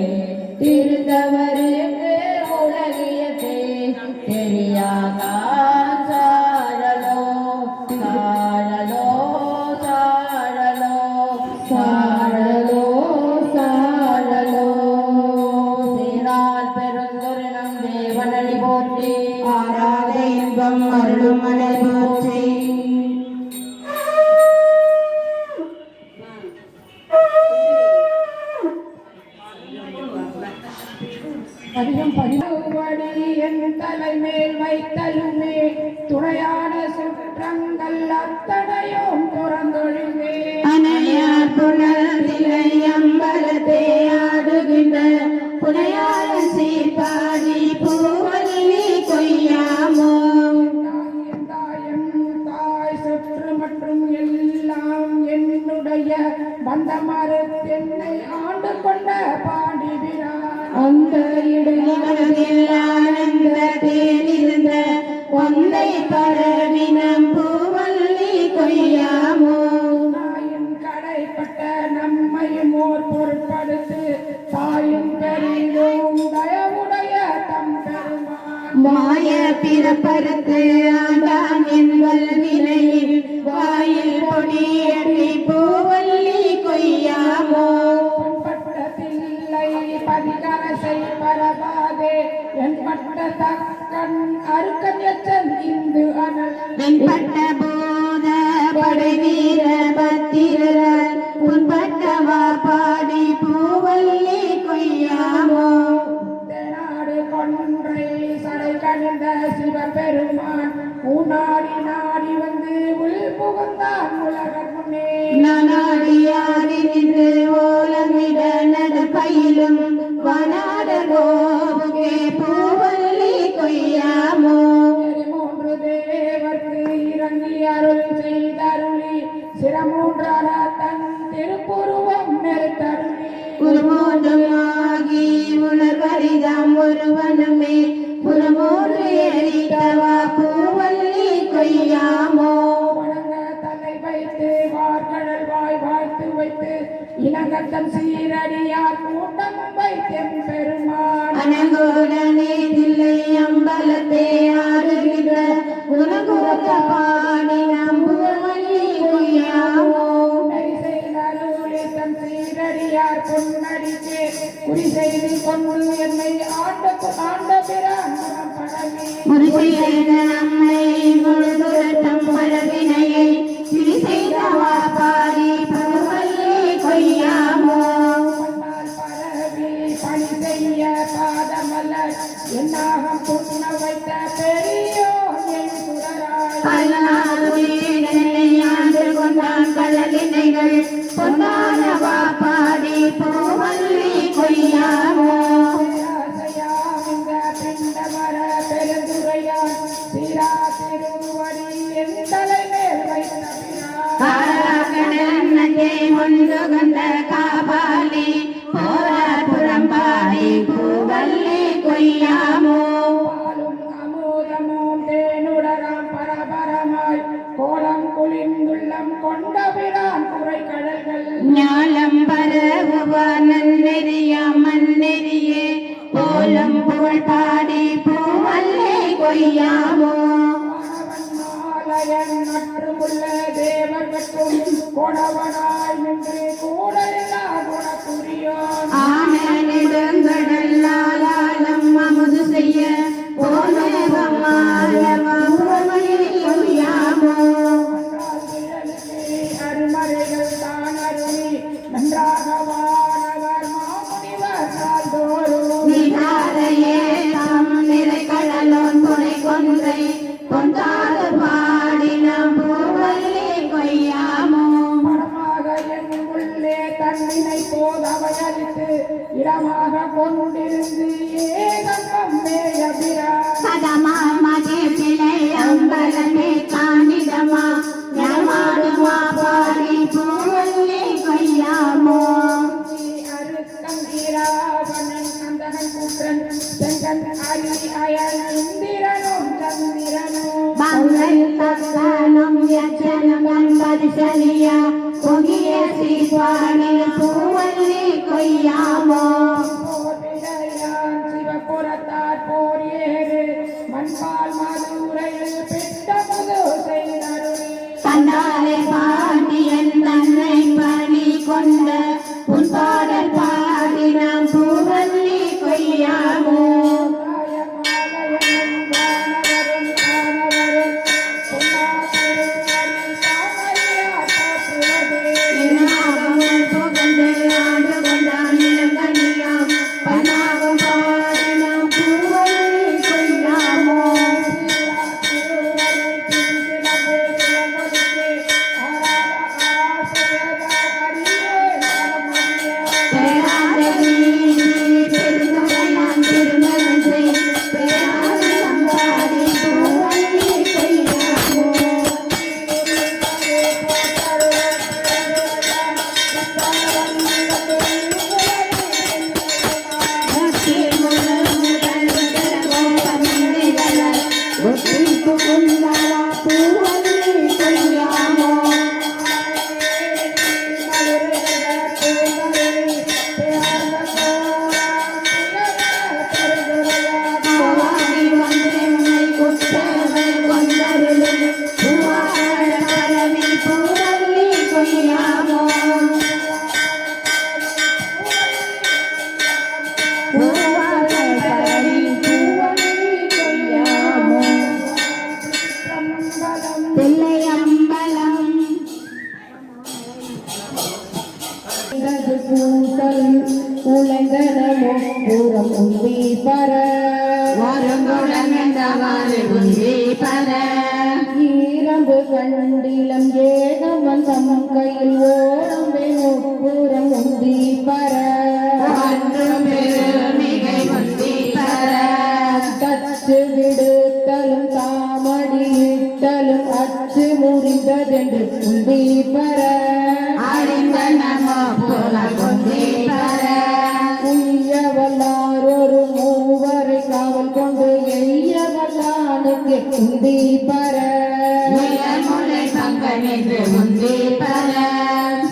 திருந்தவருக்கு உலகியத்தை தெரியாதான் சாழலோ சாழலோ சாழலோ சாழலோ சாழலோ சீரால் பெருந்தொரு நம் தேவனடி போற்றி ஆராத இன்பம் அருளும் மலை போற்றி பதினவடி என் தலைமேல் வைத்தலுமே துணையான சுற்றங்கள் அத்தனையும் துறந்தொழுமே அணையார் புனர்திலை அம்பலத்தே ஆடுகின்ற புனையாள சீர்பாடி பூவல்லி கொய்யாமோ தாய் சுற்று மற்றும் எல்லாம் என்னுடைய பந்தமறு தென்னை ஆண்டு கொண்ட பாண்டிபிரான் அந்த இடையில் ஆனந்த தேனிருந்த ஒந்தை பரவினம் பூவல்லி கொய்யாமோ தாயின் கடைப்பட்ட நம்மையும் ஓர் பொருட்படுத்து தாயும் பெரிதும் தயவுடைய தம் பெருமான் மாய பிறப்பறுத்து ஆண்டான் என்பல் வினையில் வாயில் பொடியடி பூவல்லி கொய்யாமோ பட்டத்தில்லை பதிகரசை பரவாதே என் பட்ட தக்கன் அருக்கன் எச்சன் இந்து அனல் வெண்பட்ட போத படை வீர பத்திரர் புண்பட்டவா பாடி பூவல்லி கொய்யாமோ நாடு கொன்றை சடை கணிந்த சிவபெருமான் ஊனாடி நாடி வந்து உள் புகுந்தான் உலகமுனே நாடியாடி நின்று ஓலமிட நடுப்பையிலும் வனாட கோபுகே பூவல்லி கொய்யாமோ மூன்று தேவர்க்கு இறங்கி அருள் செய்தருளி சிரமூன்றார தன் திருப்புருவம் நெருத்தருளி குருமோதுமாகி உணர்வரிதாம் ஒருவனுமே புறமோடு எரித்தவா பூவல்லி கொய்யாமோ வணங்க தலை வைத்து வார்கடல் வாய் வாழ்த்து வைத்து இனங்கத்தன் சீரடியார் கூட்டம் வைத்தெம் பெருமான் அனகுடனே தில்லை அம்பலத்தே ஆடுகின்ற குணகுரத்த பாடி நம்புவல்லி கொய்யாமோ தன் சீரடியார் பொன்னடிக்கே குறி செய்து கொண்டு என்னை ஆண்ட பிரான் படமே முறிசெய்த நம்மை முழுதுரட்டம் பழவினையை சிறி செய்தவா பாடி பூவல்லி கொய்யாமோ பரவி பணி செய்ய பாதமலர் என்னாகம் புண்ண வைத்த பெரியோர் என் சுடராய் ஆண்டு கொண்டான் கழலினைகள் பொன்னானவா பாடி பூவல்லி கொய்யாமோ பிண்டமர பெருந்துரையான் சீரா திருவடி என் தலைமேல் வைத்த காரணத்தை முண்டு கண்ட காபாலி போரார் புறம்பாடி பூவல்லி கொய்யாமோ பாலும் அமுதமும் தேனுடராம் பரபரமாய் கோலம் குளிர்ந்துள்ளம் கொண்ட பிரான் குறை கடல்கள் ஞாலம் பரவுவா நன்னெறியா மண்ணெறியே போலம் புகழ் பாடி பூவல்லி கொய்யாமோ மாலயன் மற்றுமுள்ள தேவர்கட்கும் கொடவனாய் நின்று கூட எல்லா குணபுரியோன் ஆன நெடுங்கடலாலம் அமுது செய்ய அருமறைகள் தான் அருளி நன்றாக வானவர் மாமுனிவர் நாள்தோறும் நிகாரையே தாம் நிறை கடலோன் துணை கொன்றை கொண்டாத பாடினம் பூவல்லி கொய்யாமோ படமாக என் உள்ளே தன்னினை போதவையளித்து இடமாக கொண்டிருந்து ஏகம்பம் மேயபிரா சதமா மகே பிழை அம்பலமே தாண்டிடமா ஞானமாடுமா பாடி பூவல்லி கொய்யாமோ அருக்கம் ஈராவணன் அந்தகன் புத்திரன் செங்கன் அரி அயன் இந்திரனும் சந்திரனும் மங்கள் தத்தனும் யட்சனம் பரிசலியா பொகிய சீர்வாணி பூவல்லி கொய்யாமோ போர் விடையான் சிவபுரத்தார் போர் ஏறு மண்பால் மதுரையில் பிட்ட முது செய்தருளி தன்னாலே பாண்டியன் தன்னை பணி கொண்ட உன் பாடல் பாடினாம் பூவல்லி கொய்யாமோ மாயமாலயன் ஒத்திக்கு குந்தலா பூவல்லி கொய்யாமோ பவானி வந்தென்னை குற்றவை கொண்டருளும் பூவாழ பரணி பூவல்லி கொய்யாமோ உலகனமோ புறம் உந்தி பர ஈரம்பு கண்டிலம் ஏகமன் தம் கையில் ஓரம்பை முப்புறம் உந்தி பர தச்சு விடுத்தலும் தாமடியிட்டலும் அச்சு முறிந்ததென்று உந்தி பர உய்யவல்லாரொரு மூவரை காவல் கொண்டு எய்யவல்லானுக்கு உந்தி பர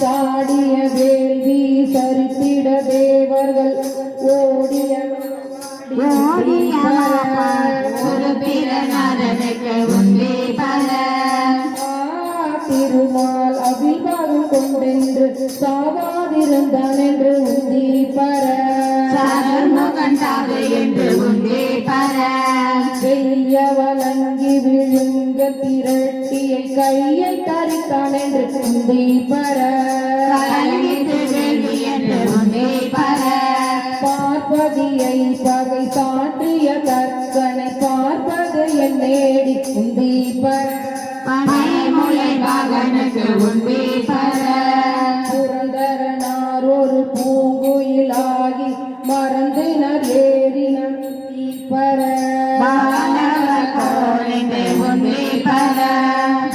சாடிய வேள்வி சரித்திட தேவர்கள் ஓடிய திருமால் அபிபாகம் கொண்டென்று சாவாதிருந்தான் என்று உந்தி பர வெய்ய வழங்கி விழுங்க திரட்டியை கையை தரித்தான் என்று உந்தி பர பார்ப்பதியை பகை சாற்றிய தற்கனை பார்ப்பது என் நேடி உந்தி பர புரந்தரனார் ஒரு பூங்குயிலாகி மறந்தினர் ஏறினர் பர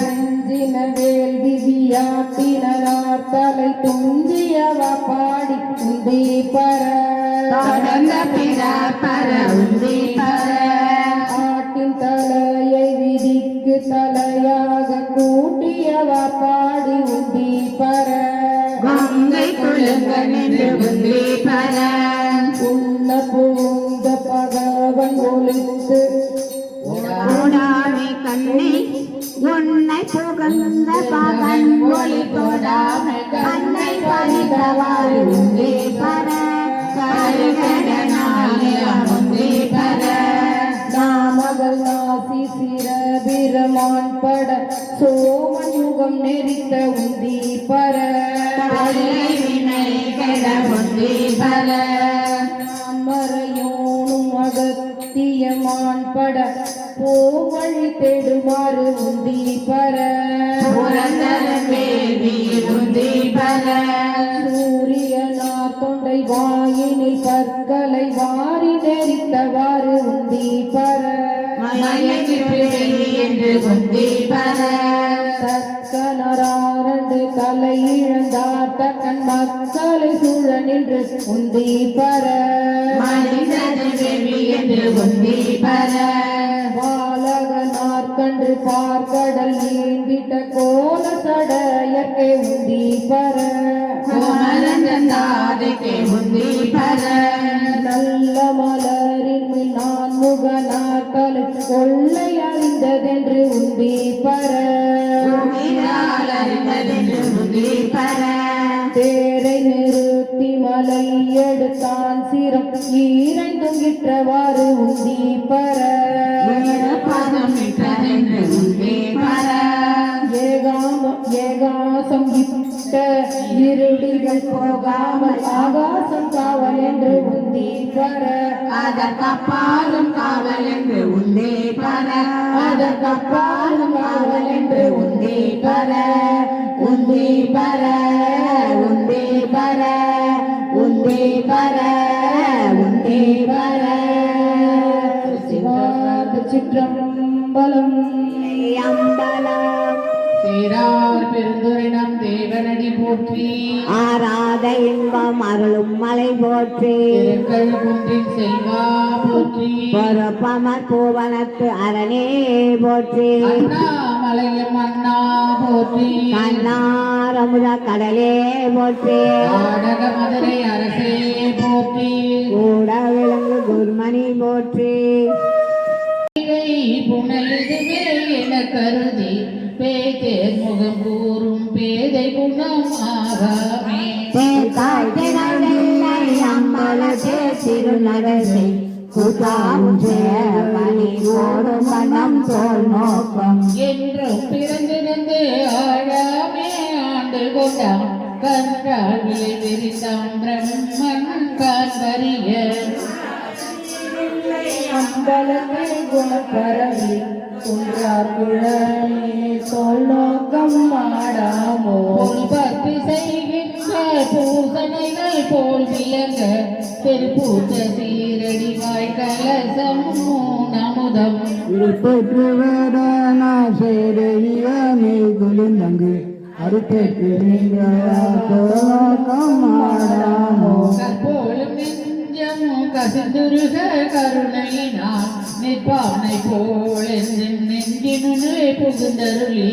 செஞ்சின வேல் விதியாட்டினார் தலை துஞ்சியவ பாடி உந்தி பர ஆட்டின் தலையை விதிக்கு தலையாக கூட்டியவ பாடி உந்தி பர உன்ன புகுந்த பகவன் ஒளித்து உன்னை புகழ்ந்த பகன் ஒளி தொடாம கண்ணை பறித்தவாறு உண்டே பர நாமகள் நாசி சிரபிரமான் பட சோமன் யுகம் நெறித்த உந்தி பர மறையோனும் அகத்தியமான் பட போவழி தேடுமாறு உந்தி பர சூரியனார் தொண்டை வாயினில் பற்களை வாரி நெறித்தவாறு உந்தி பர தக்கனராரண்டு தலை இழந்தார் தக்கன் மக்களை சூழ நின்று உந்தி பர பாலகனார் கண்டு பார்க்கடல் நீந்திட்ட கோல சடையற்கே உந்தி பர நல்ல மலரின் மேல் நான் முகனார் தலை கொள்ளை அழிந்ததென்று உந்தி பர தேரை நிறுத்தி மலை எடுத்தான் சிரம் ஈரைந்தும் கிற்றவாறு உந்தி பர ஏகாசம் இட்ட இருடிகள் போகாமல் ஆகாசம் காவல் என்று உந்தி பர அதற்கப்பாலும் காவல் என்று உண்டே பர அதற்கப்பாலும் காவல் என்று உந்தி பர உண்டே பர உண்டே பர உண்டே பர உண்டே பர சிற்றம்பலம் அம்பலம் சீரார் பெருந்துரை நம் தேவ ஏகனடி போற்றி ஆராத இன்பம் அருளும் மலை போற்றி திருக்கள் குன்றின் செல்வா போற்றி பொறுப்பமர் பூவனத்து அரணே போற்றி அண்ணாமலையும் அண்ணா போற்றி கண்ணாரமுத கடலே போற்றி ஆடக மதுரை அரசே போற்றி கூட விளங்கு குர்மணி போற்றி புனலிதுவே என கருதி பேதேர் முகம் கூறும் பேதை குணம் ஆகாமே அம்பலத்தே திருநடசை கூட்டாவும் சேவனி ஓடும் மனம் தோல் நோக்கம் என்றும் பிறந்திருந்து ஆழாமே ஆண்டு கொண்டான் கன்றாவியை விரித்தான் பிரம்மன் காண்பறிய அம்பலத்தை குணப்பரவி குன்றார் குழலே தோல் நோக்கம் மாடாமோ பக்தி செய்கின்ற பூசணைகள் போல் விளங்க பெருப்பூத்த சீரடி வாய்க்கலசம் அமுதம் இருப்பற்று வேடான சேரையாமே குளிர்ந்தங்கு அறுப்பேற்று மாடாமோ கற்போலும் நெஞ்சம் கசிந்துருக கருணையினால் நிற்பானை போல் நெஞ்சினுள்ளே புகுந்தருளி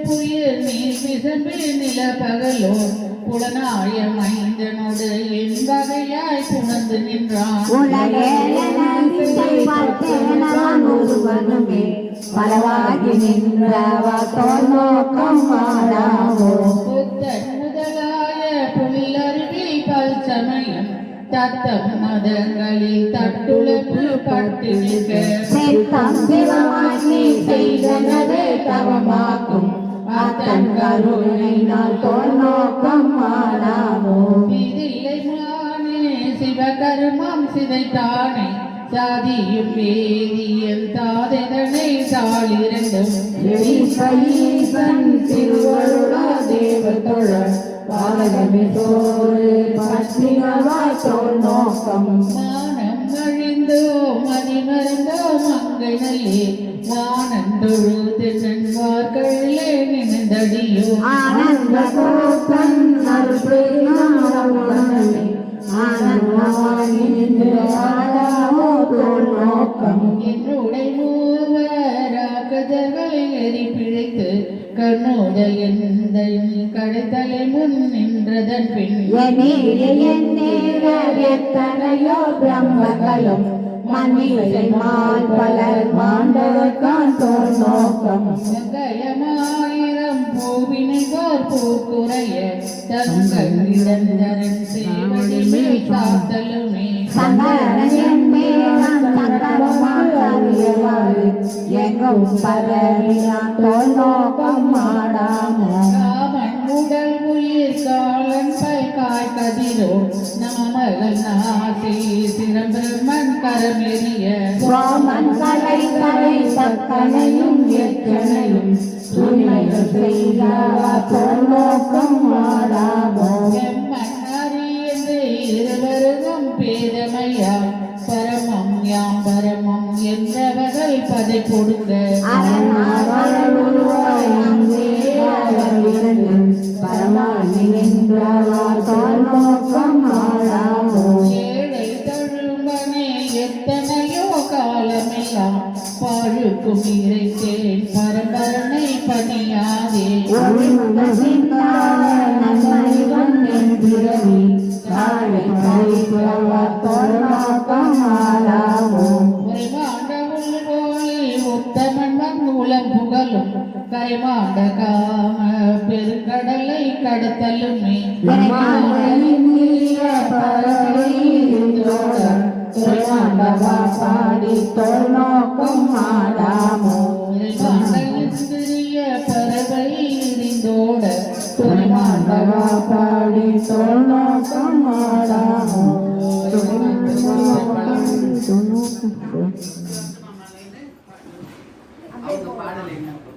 புயல் நீர் விசம்பு நில பகலோ புலனாய மைந்தனோடு என் வகையாய் புணர்ந்து நின்றான் பலவாகி நின்றவ தோல் நோக்கம் மாடாமோ புத்தன் முதலாய புல்லருவி பல் சமயம் தத்தம் மதங்களில் தட்டுழப்பு பட்டு நிற்க சித்தம் சிவமாக்கி செய்தனவே தவமாக்கும் அத்தன் கருணையினால் தோல் நோக்கம் மாடாமோ இதில்லை மானே சிவகர்மம் சிதைத்தானே சாதியும் வேதியன் தாதனை தாளிரண்டும் ஈசன் திருவருளா தேவத்தொழ பாலகமே சோறு பற்றினவா தோல் நோக்கம் மானம் அழிந்தோ மதிமறந்தோ மங்கை நல்லே வானந்தொழு தென்னன்வார்களே நினைந்தடியோ ஆனந்த கோப்பன் அருள்பெருமானே ஆனந்தமாகி நின்று ஆடாமோ தோல் நோக்கம் என்னுடை மூவராகதர்களை எரி பிழைத்து கண்ணோதல் எந்த கடைத்தலை முன் நின்றதன் பின் எத்தனையோ பிரம்மகளும் மன்னிசை மால் பலர் மாண்டவர்கான் தோல் நோக்கம் வெங்கயமாயிரம் பூவினை போர் பூக்குறைய தங்கள் இடந்தரன் சேவடி மேல் காத்தலுமே எங்கும் பரவினான் தோல் நோக்கம் மாடாமோ காமன் உடல் உயிர் காலன் காய் கதிரோ நாமகள் நாசி சிரம்பிரமன் கரமெறிய சோமன் கலை கலை தக்கனையும் எத்தனையும் துணைகள் செய்தவா தோல் நோக்கம் மாடாமோ எம்மன் அறியந்து இருவருக்கும் பேதமையா பரமம் யாம் பரமம் என்றவர்கள் பதை கொடுக்க ஏழை தழும்பனே எத்தனையோ காலமெல்லாம் பாழுக்கும் இறைத்தேன் பரம்பரனை பணியாதே உரைமாண்ட போலே உத்தமன் உலம் புகழும் கரைமாண்ட காம பெருங்கடலை கடத்தலுமே பாடி தோல் நோக்கம் மாடாமோ சிறிய பறவை எரிந்தோட துணிமாண்டவா பாடி தோல் நோக்கம் மாடாமோ அவங்க பாடல் என்ன பாடு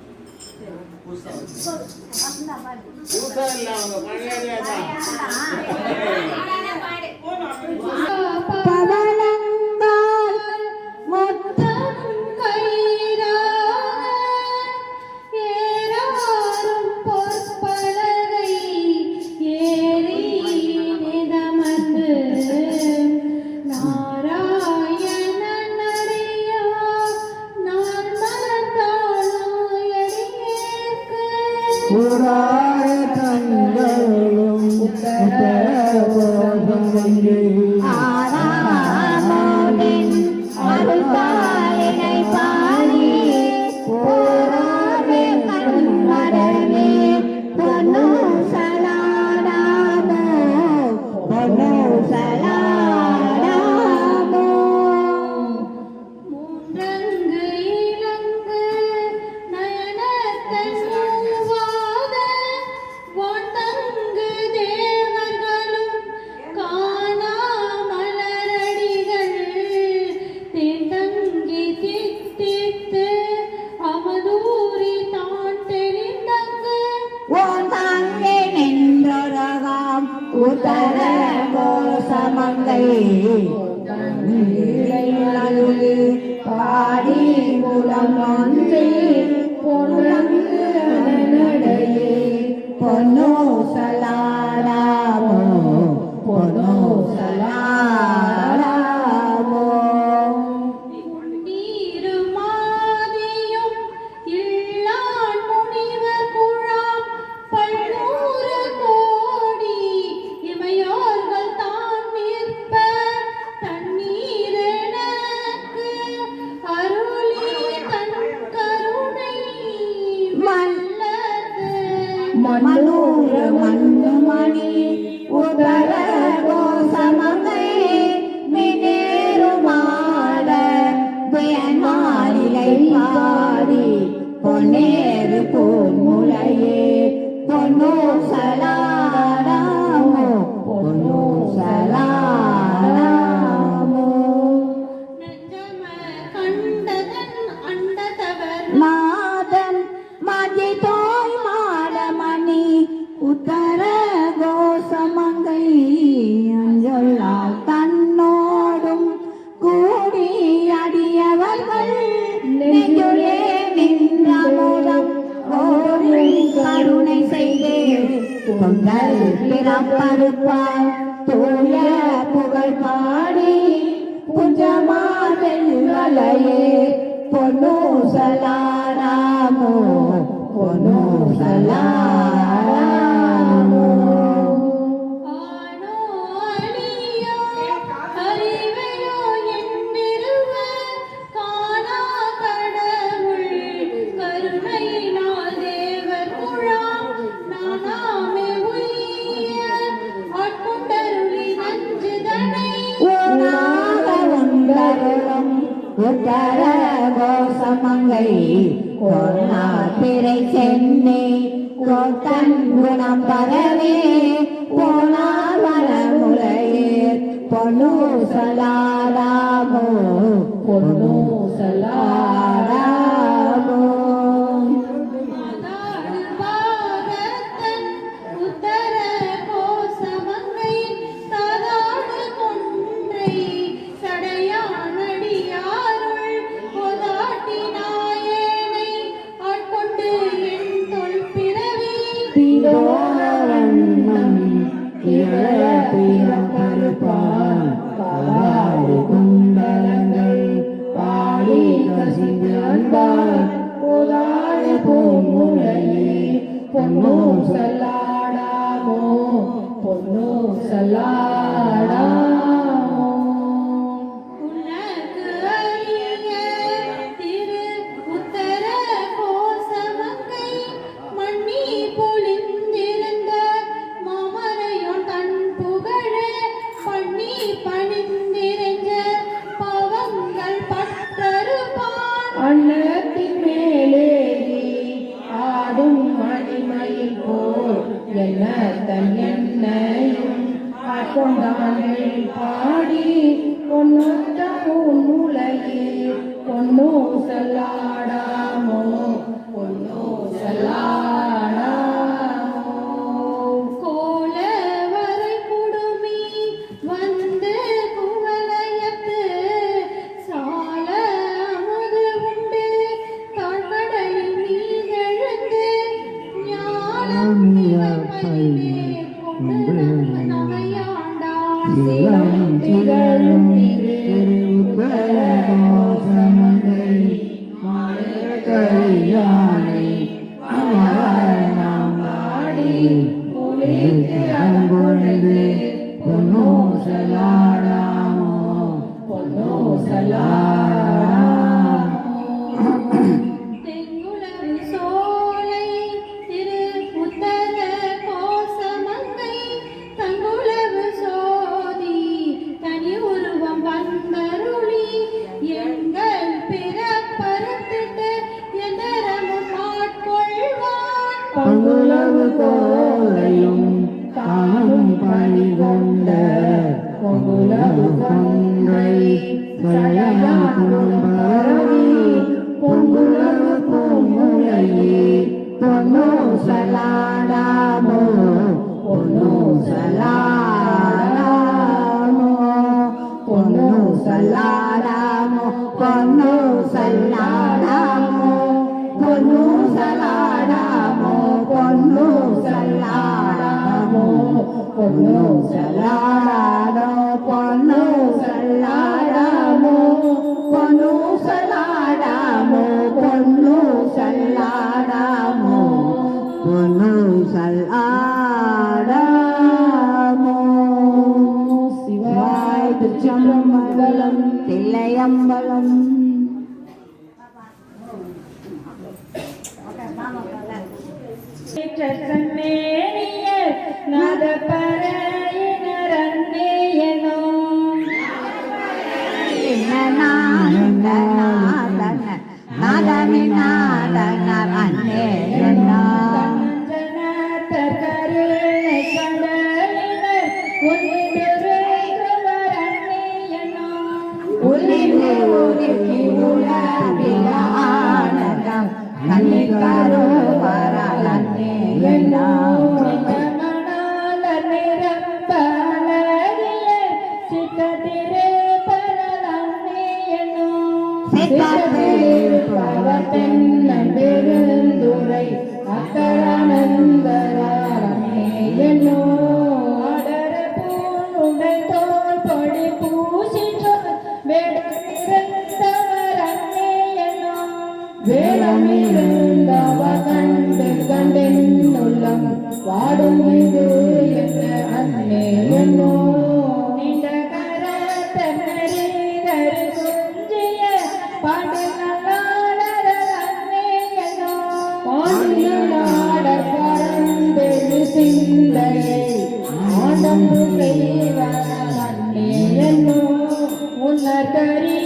உத்தர கோசமங்கை அழுது பாடி குலம் ஒன்றே பொன்னங்கு நடையே பொன்னோ சலாராமோ பொன்னோ சலாராமோ நீருமாதியும் இல்லான் முனிவர் குழாம் பல்லூறு கோடி இமையோர்கள் தான் நிற்ப தண்ணீரெனக்கு அருளி தன் கருணை மன்னூர மண்ணுமணி உதர கோசமங்கை மினேருமாட மாளிகை பாடி பொன்னேறு பொன்முலையே பொன்னோ சலாராமோ பொன்னோ சலாராமோ நெஞ்சம கண்டதன் அண்டதவர் நாதன் மதிதோய் மாடமணி உத்தர கோசமங்கை அஞ்சொல்லால் தன்னோடும் கூடி அடியவர்கள் நெஞ்சுளே நின்ற மூலம் கோரி கருணை செய்தே பொங்கல் பிறப்பருப்பால் தூய புகழ் பாடி புஜமாதெங்களையே பொன்னோ சலாராமோ பொன்னோ சலாராமோ ஆனோ அணியோ அறிவையோ என்பிருவர் காணா கடவுள் கருணையினால் தேவர் குழாம் நானாமே உய்ய ஆட்கொண்டருளி நஞ்சுதனை ஊனாக உண்டருளும் உத்தர கோசமங்கை கொன்னா திரை சென்னே கோத்தன் குணம் பரவே போனால் வரமுறையே பொன்னு சலாராமோ பொன்னு சலாராமோ மாதாடு பாகத்தன் உத்தர கோசமங்கை தாதாடு கொன்றை சடையானடியாருள் கொதாட்டி நாயேனை ஆட்கொண்டு என் தொல் பிறவி தீரோவண்ணம் இளைய பிறப்பருப்பான் காலாடு குண்டலங்கள் பாடி கசிந்து அன்பாய் போதாடு பூமுலையே பொன்னோ சல்லாடாமோ பொன்னோ சல்லாடாமோ உனக்கு அரிய திரு உத்தர கோசமங்கை மண்ணி பொழிந்திருந்த மாமரையோன் தன் புகழ பண்ணி பணிந்திருந்த பாவங்கள் பற்றறுப்பான் அன்னத்தின் மேலேறி ஆடும் மணிமயில் போல் என்ன தன் என்னையும் ஆட்கொண்டானை பாடி பொன்னொத்த பூமுலையே பொன்னோ சல்லாடாமோ பொன்னோ சல்லாடாமோ கோல வரை குடுமி வந்து குவலயத்து சால அமுது உண்டு தாழ்கடலில் நீகெழுந்து ஞானம் இவர் பைமே கொண்டு நகையாண்டான் இளம் திகழும் திருவுத்தரகோசமங்கை மாலையானை நாம் பாடி அன்பொழுது பொன்னோ சலாடாமோ பொன்னோ சலாடாமோ தெங்குலவு சோலை திரு உத்தர கோசமங்கை தங்குலவு சோதி தனி உருவம் வந்தருளி எங்கள் பிறப்பறுத்திட்டு எந்தரமும் ஆட்கொள்வான் பங்குலவு கோலையும் தானும் பணி கொண்ட பங்குலவு கொன்றை சடையா குடும்ப பொன்னு சலாடாடோ பொன்னு சல்லாடாமோ பொன்னு சல்லாடாமோ பொன்னு சல்லாடாமோ பொன்னு சல்லாடாமோ சிவாய் திருச்சிற்றம்பலம் தில்லையம்பலம் கண்ணிக்காரோ வரலன்னே பெருந்துரை அக்கரானந்தராமே என்னோ அடர பூண்டை தோல் பொடி பூசிச்சோ வேடமிருந்தவரன்னே என்னோ வேடமிருந்தவ கண்டு கண்டென்னுள்ளம் வாடும் இது என்ன அன்னே என்னோ நீண்ட கரத்தனரிதரு குஞ்சிய பாடு சிந்தையை ஆனந்தே என்னோ உன்னதரிய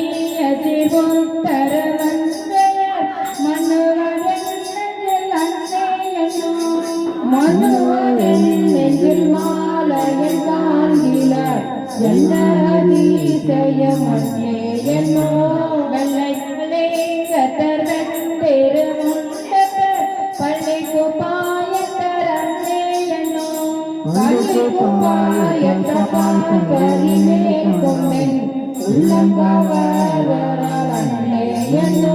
சிவத்தர வந்தைய மனுவரில் அன்னையனோ மனுவரின் நெஞ்சில் மாலையில் காண்கில என்ன அதிசயம் அன்னே என்னோ வெள்ளைகளே கத்தர் வெண்டேறு முண்டத்தர் பள்ளிக்கு பாயத்தரன்னே என்னோ பள்ளிக்கு பாயத்தரிமே கொண்டேன் உள்ளங்கவரன்னே என்னோ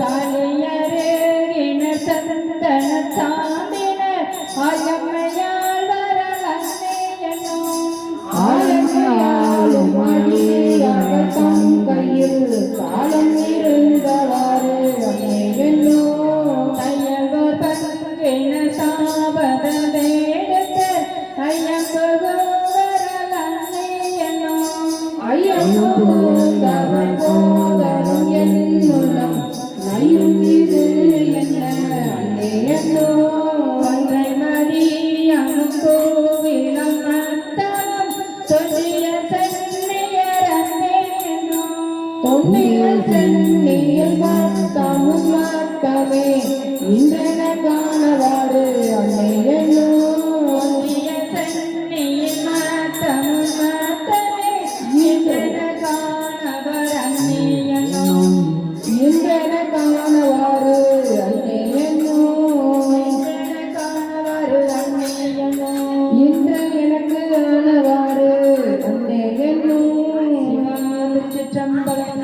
தாலியரேகின சந்தன சாந்தினர் ஆயம்மையால் வரலன்னே என்னோ ஆயம்மையாலும் அடியவர் தம் கையில் காலம் இருந்தவாறு என்னோ தையவர் பங்கின சாபத வேடத்த ஐயம்பகவரலன்னே என்னோ ஐயம்பகவன் போதரும் என்னுள்ளம் நையும் இது என்ன அன்னே என்னோ ஒன்றை மதியம் கோவிலம் மத்தம் தொன்னிய சென்னியர் அன்னே என்னோ தொன்னிய சென்னியர் மத்தமும் மத்தமே இன்றென காணவாறு அன்னை என்னோ ஒன்னிய சென்னியர் மத்தமும் மத்தமே இன்றென காணவர் அன்னை என்னோ இன்றென காணவாறு அன்னை என்னோ இன்றென காணவாறு அன்னை என்னோ இன்று எனக்கு ஆனவாறு அன்னை என்னோ சிற்றம்பலம்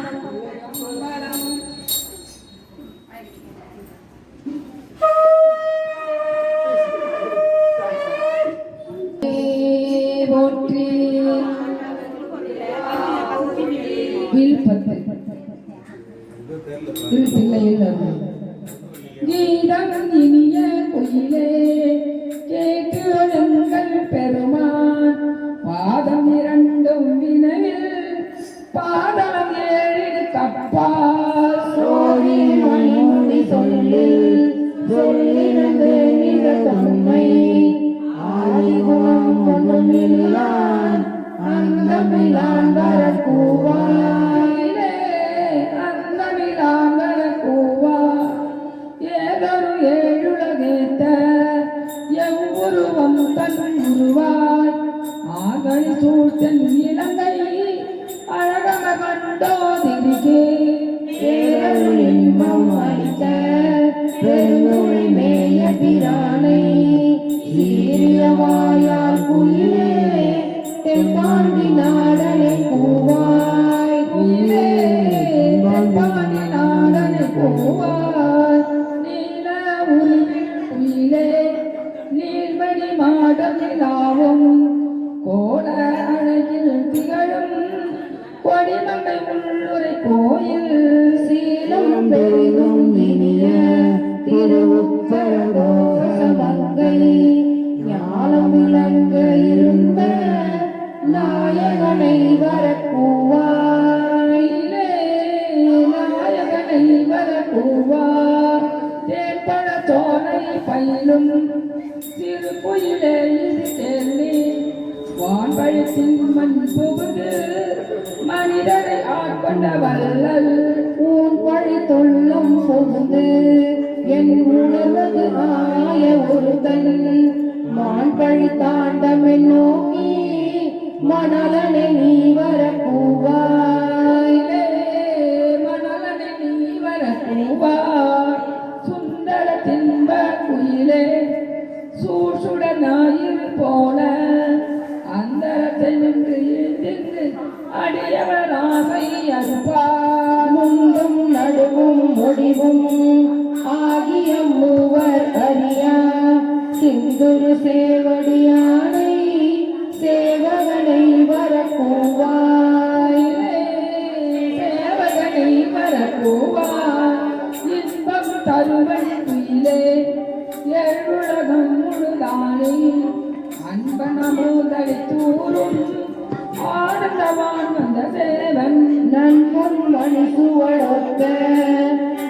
போற்றி வில்பத்தை கீதம் இனிய குயிலே கேட்குங்கள் பெருமான் பாதம் இரண்டும் வினவில் பாதம் ஏழு தப்பா சோழி மணி சொல்லி சொல்லிருந்து மிக தொன்மை ஆதிகுணம் ஒன்றும் இல்லான் அந்தமில்லான் வரக்கூவாயிலே அந்தமில்லான் வரக்கூவா ஏதொரு ஏழுலகேத்த எவ்வுருவம் தன் உருவாய் ஆகழி சூழ்த்தன் இலங்கை அழகம கண்டோதிரிக்கே பேரருள் இன்பம் அளித்த பெருமொழி மேய பிரானை சீரிய வாயால் குயிலே தென்பாண்டி நாடனை கூவாய் குயிலே தென்பாண்டி நாடனை கூவாய் நீல உருவில் குயிலே நீர்மை மணி மாடமிலாவும் கோல அழகில் திகழும் கொடிமங்கை உள்ளுரை கோயில் சீலம் பெரிதும் இனிய திருவுப்பரகோசமங்கை ஞானம் விளங்க இருந்த நாயகனை வரக்கூவாயிலே நாயகனை வரக்கூவார் தேன்பழ சோலை பயிலும் சிறு குயிலே இது தெல்லி வான்பழித்தின் மண் புகுது மனிதரை ஆட்கொண்ட வல்லல் ஊன் வழி தொல்லும் புகுந்து என் உணர்வது ஆய ஒருதன் மான் பழி தாண்டமை நோக்கி மணலனை நீ வரக்கூவாயிலே மணலனை நீ வரக்கூவாய் சுந்தர தின்ப குயிலே சூசுட ஞாயிறு போல அந்தரத்தை நின்று இழுந்து அடியவர் ஆசை அறுப்பார் முந்தும் நடுவும் முடிவும் ஆகிய மூவர் அறியா சிந்துரு சேவடியானை சேவகனை வரக்கூவாயிலே சேவகனை வரக்கூவாய் இன்பம் தருவன் குயிலே எழுலகம் முழுதானே அன்பனமுதலை தூரும் ஆனந்தவான் வந்த தேவன் நன்முன் மணி சுவழொத்த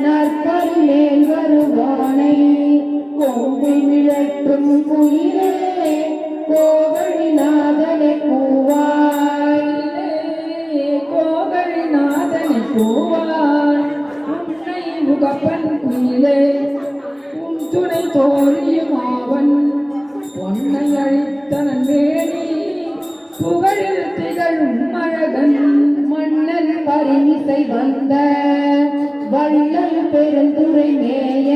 நற்பரி மேல் வருவானை கோம்பி விழற்றும் குயிலே கோகழிநாதனை கூவாயிலே கோகழிநாதனை கூவாய் உன்னை முகப்பன் குயிலே உன் துணை தோழியுமாவன் பொன்னை அழித்தனன் வேணி புகழில் திகழும் அழகன் மன்னன் பரிமிசை வந்த வள்ளல் பெருந்துரை மேய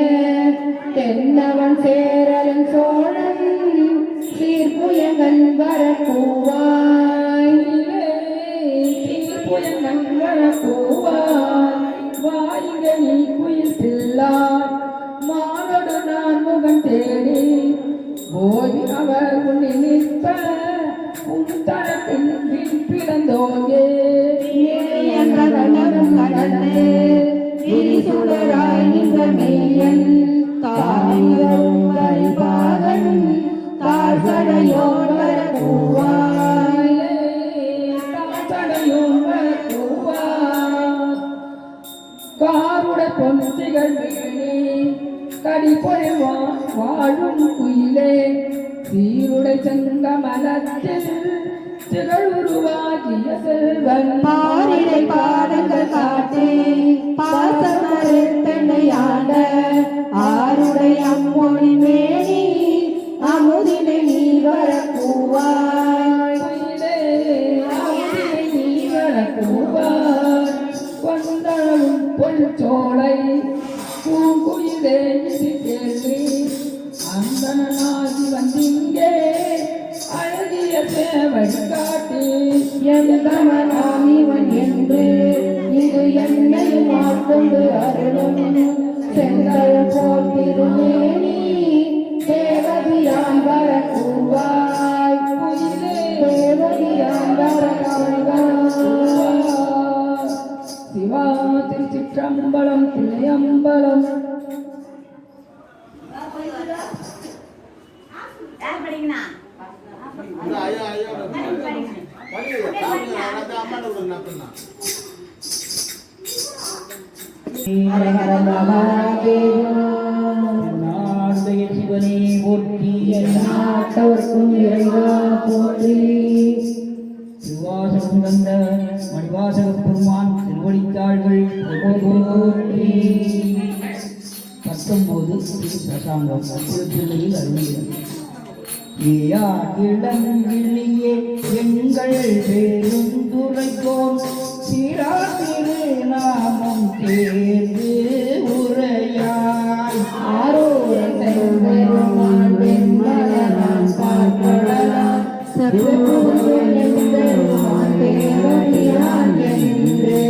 தென்னவன் சேரலன் சோழன் சீர்புயங்கன் வரக்கூவாயிலே சீர்புயங்கன் வரக்கூவாய் வாயிங்க நீ குயில் பிள்ளார் மானோடு நான் முகம் தேடி போய் அவர் உன்னை நிற்ப உன் தரப்பின் பிறந்தோங்கே கடந்தே விரிசுடராய் நின்ற மெய்யன் தாமிரும் வரிபாகன் தாழ்சடையோர் வரக்கூவாயிலே தாழ்சடையோர் வரக்கூவாய் காருட பொன் திகழ்வேணி கடிபொழி வாழும் குயிலே சீருடை செங்கமலத்தில் திகழுருவாகிய செல்வன் பாரிடை பாதங்கள் காட்டே பாசமறுத்தனையாண்ட ஆருடை அம்மொழி மேனி அமுதினை நீ வரக்கூவாய் குயிலே அமுதினை நீ வரக்கூவாய் கொண்டளவும் பொன்சோலை பூங்குயிலே இது கேள்வி அந்தனாகி வந்திங்கே அழகிய சேவடி காட்டி எந்தவனாம் இவன் என்று இங்கு என்னையும் ஆட்கொண்டு அருளும் செங்கல் போல் திருமேனி தேவதியான் வரக்கூவாய் குயிலே தேவதியான் வரக்கூவாய் சிவா திருச்சிற்றம்பலம் தில்லையம்பலம் நாடுடைய சிவனே போற்றி நாட்டவர்க்கும் இறைவா போற்றி திருவாசகம் தந்த மணிவாசக பெருமான் திருவடித்தாள்கள் போற்றி 19 பிரசாங்கம் திருச்சிலையில் அருளியது ஏயா இளங்கிளியே எங்கள் பெருந்துரைக்கோம் சிறாத்திரு நாமம் தேர்ந்து உரையாய் ஆரோரமான் வெண்மலனான் பார்ப்படலாம் சத்துருமான் தேவடியான் என்று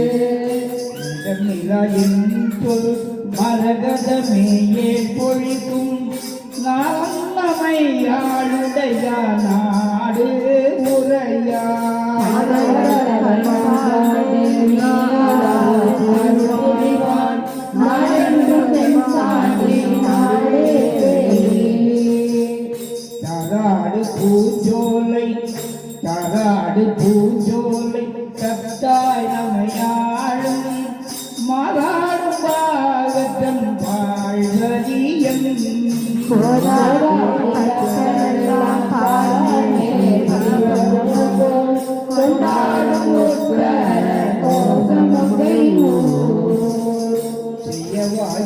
சொல் மரகதமேயே பொழிக்கும் நாளமை நம்மையாளுடைய நாடு உரையா தராடு பூஞ்சோலை தராடு பூஞ்சோலை கத்தாய் நம்மையாளும் மாறாடும் பாகத்தன் வாழ்வதியம்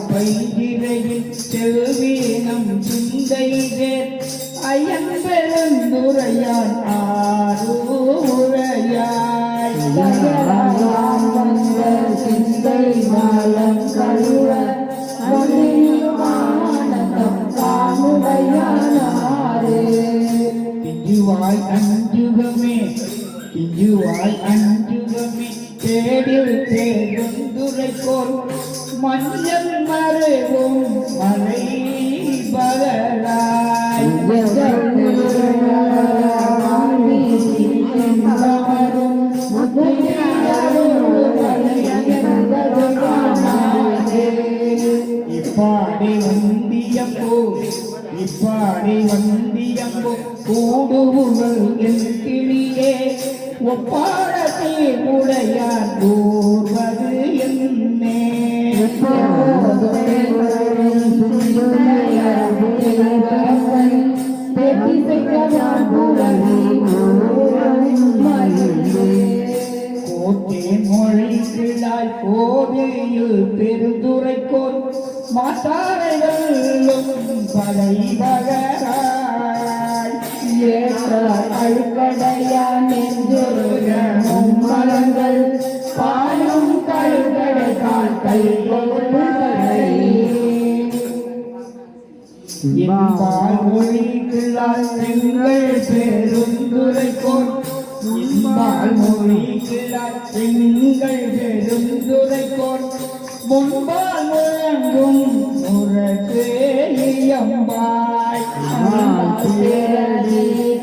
பைகிரையில் செல்வீனம் சிந்தையே ஐயன் பெருந்துரையான் ஆரூரையாய் சிந்தை மாலம் கழுவ ஆனந்தம் காமுடையானாரே கிஞ்சுவாய் அஞ்சுகமே கிஞ்சுவாய் அஞ்சுகமே தேடில் தேர்ந்துரை போல் மஞ்சள் மறைவும் மலை பகலாய் இப்பாடி வந்தியம்போ இப்பாடி வந்தியம்போ கூடுவுகள் என் கிளியே ஒப்பாடத்தை உடையார் கூர்வது என்னே கோட்டேன் மொழி கிளாய் கோதையில் பெருந்துரைக்கோர் மாட்டாரைகளும் படை பகராய் அழுக்கடையா நெஞ்சொருகமும் மலங்கள் பாலும் கழுகடை கால் கை இன்பால் மொழி கிளாய் எங்கள் பெருந்துரைக்கோர் இன்பால் மொழி கிளாய் எங்கள் பெருந்துரைக்கோர் முன்பால் முழங்கும் முரசேயம்பாய்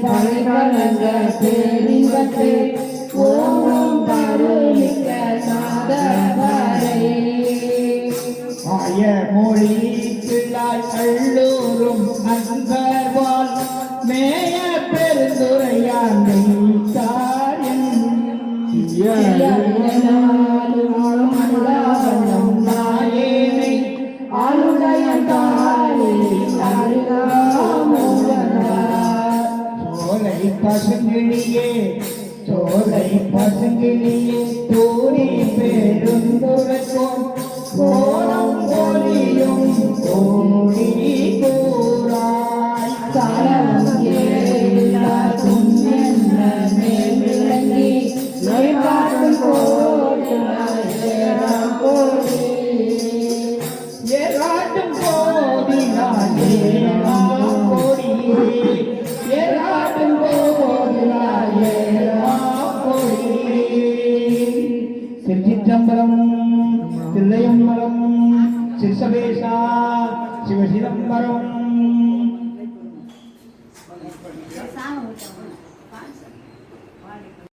பழைக்கலங்க பேரின்பத்தே ஓம் கருளிக்க நாதவரை ஆய மொழி கிளாய் கல்லூரும் அன்பர்வால் மேய பெருந்துரையான் காரியம் நாயேனை ஆளுடைய தாளி சோலை பசுங்கிளியே சோலை பசுங்கிளியே தூரி பெருந்துரைக்கோன் கோலம் கோலியும் கோடி கூறாய் சாலம் ஏறினாக்கும் என்ன மேல் விளங்கி நோய்காட்டும் கோடினாம் கோடி ஏராட்டும் கோடினான் ஏராம் கோடியே ஏராட்டும் கோடினாய் ஏராம் கோடியே திருச்சிற்றம்பலம் தில்லையம்பலம் சிற்சபேசா சிவசிதம்பரம்